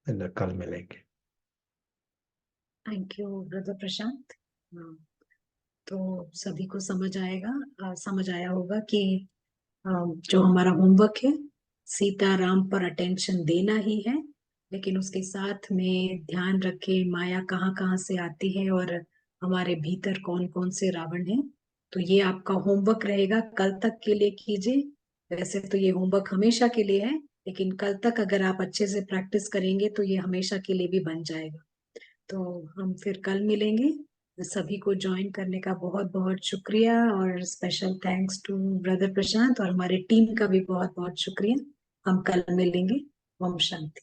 कल मिलेंगे। थैंक यू ब्रदर प्रशांत। तो सभी को समझ आया होगा कि जो हमारा होमवर्क है सीता राम पर अटेंशन देना ही है, लेकिन उसके साथ में ध्यान रखें माया कहाँ कहाँ से आती है और हमारे भीतर कौन कौन से रावण हैं। तो ये आपका होमवर्क रहेगा, कल तक के लिए कीजिए। वैसे तो ये होमवर्क हमेशा के लिए है, लेकिन कल तक अगर आप अच्छे से प्रैक्टिस करेंगे तो ये हमेशा के लिए भी बन जाएगा। तो हम फिर कल मिलेंगे। सभी को ज्वाइन करने का बहुत बहुत शुक्रिया और स्पेशल थैंक्स टू ब्रदर प्रशांत और हमारे टीम का भी बहुत बहुत शुक्रिया। हम कल मिलेंगे। ओम शांति।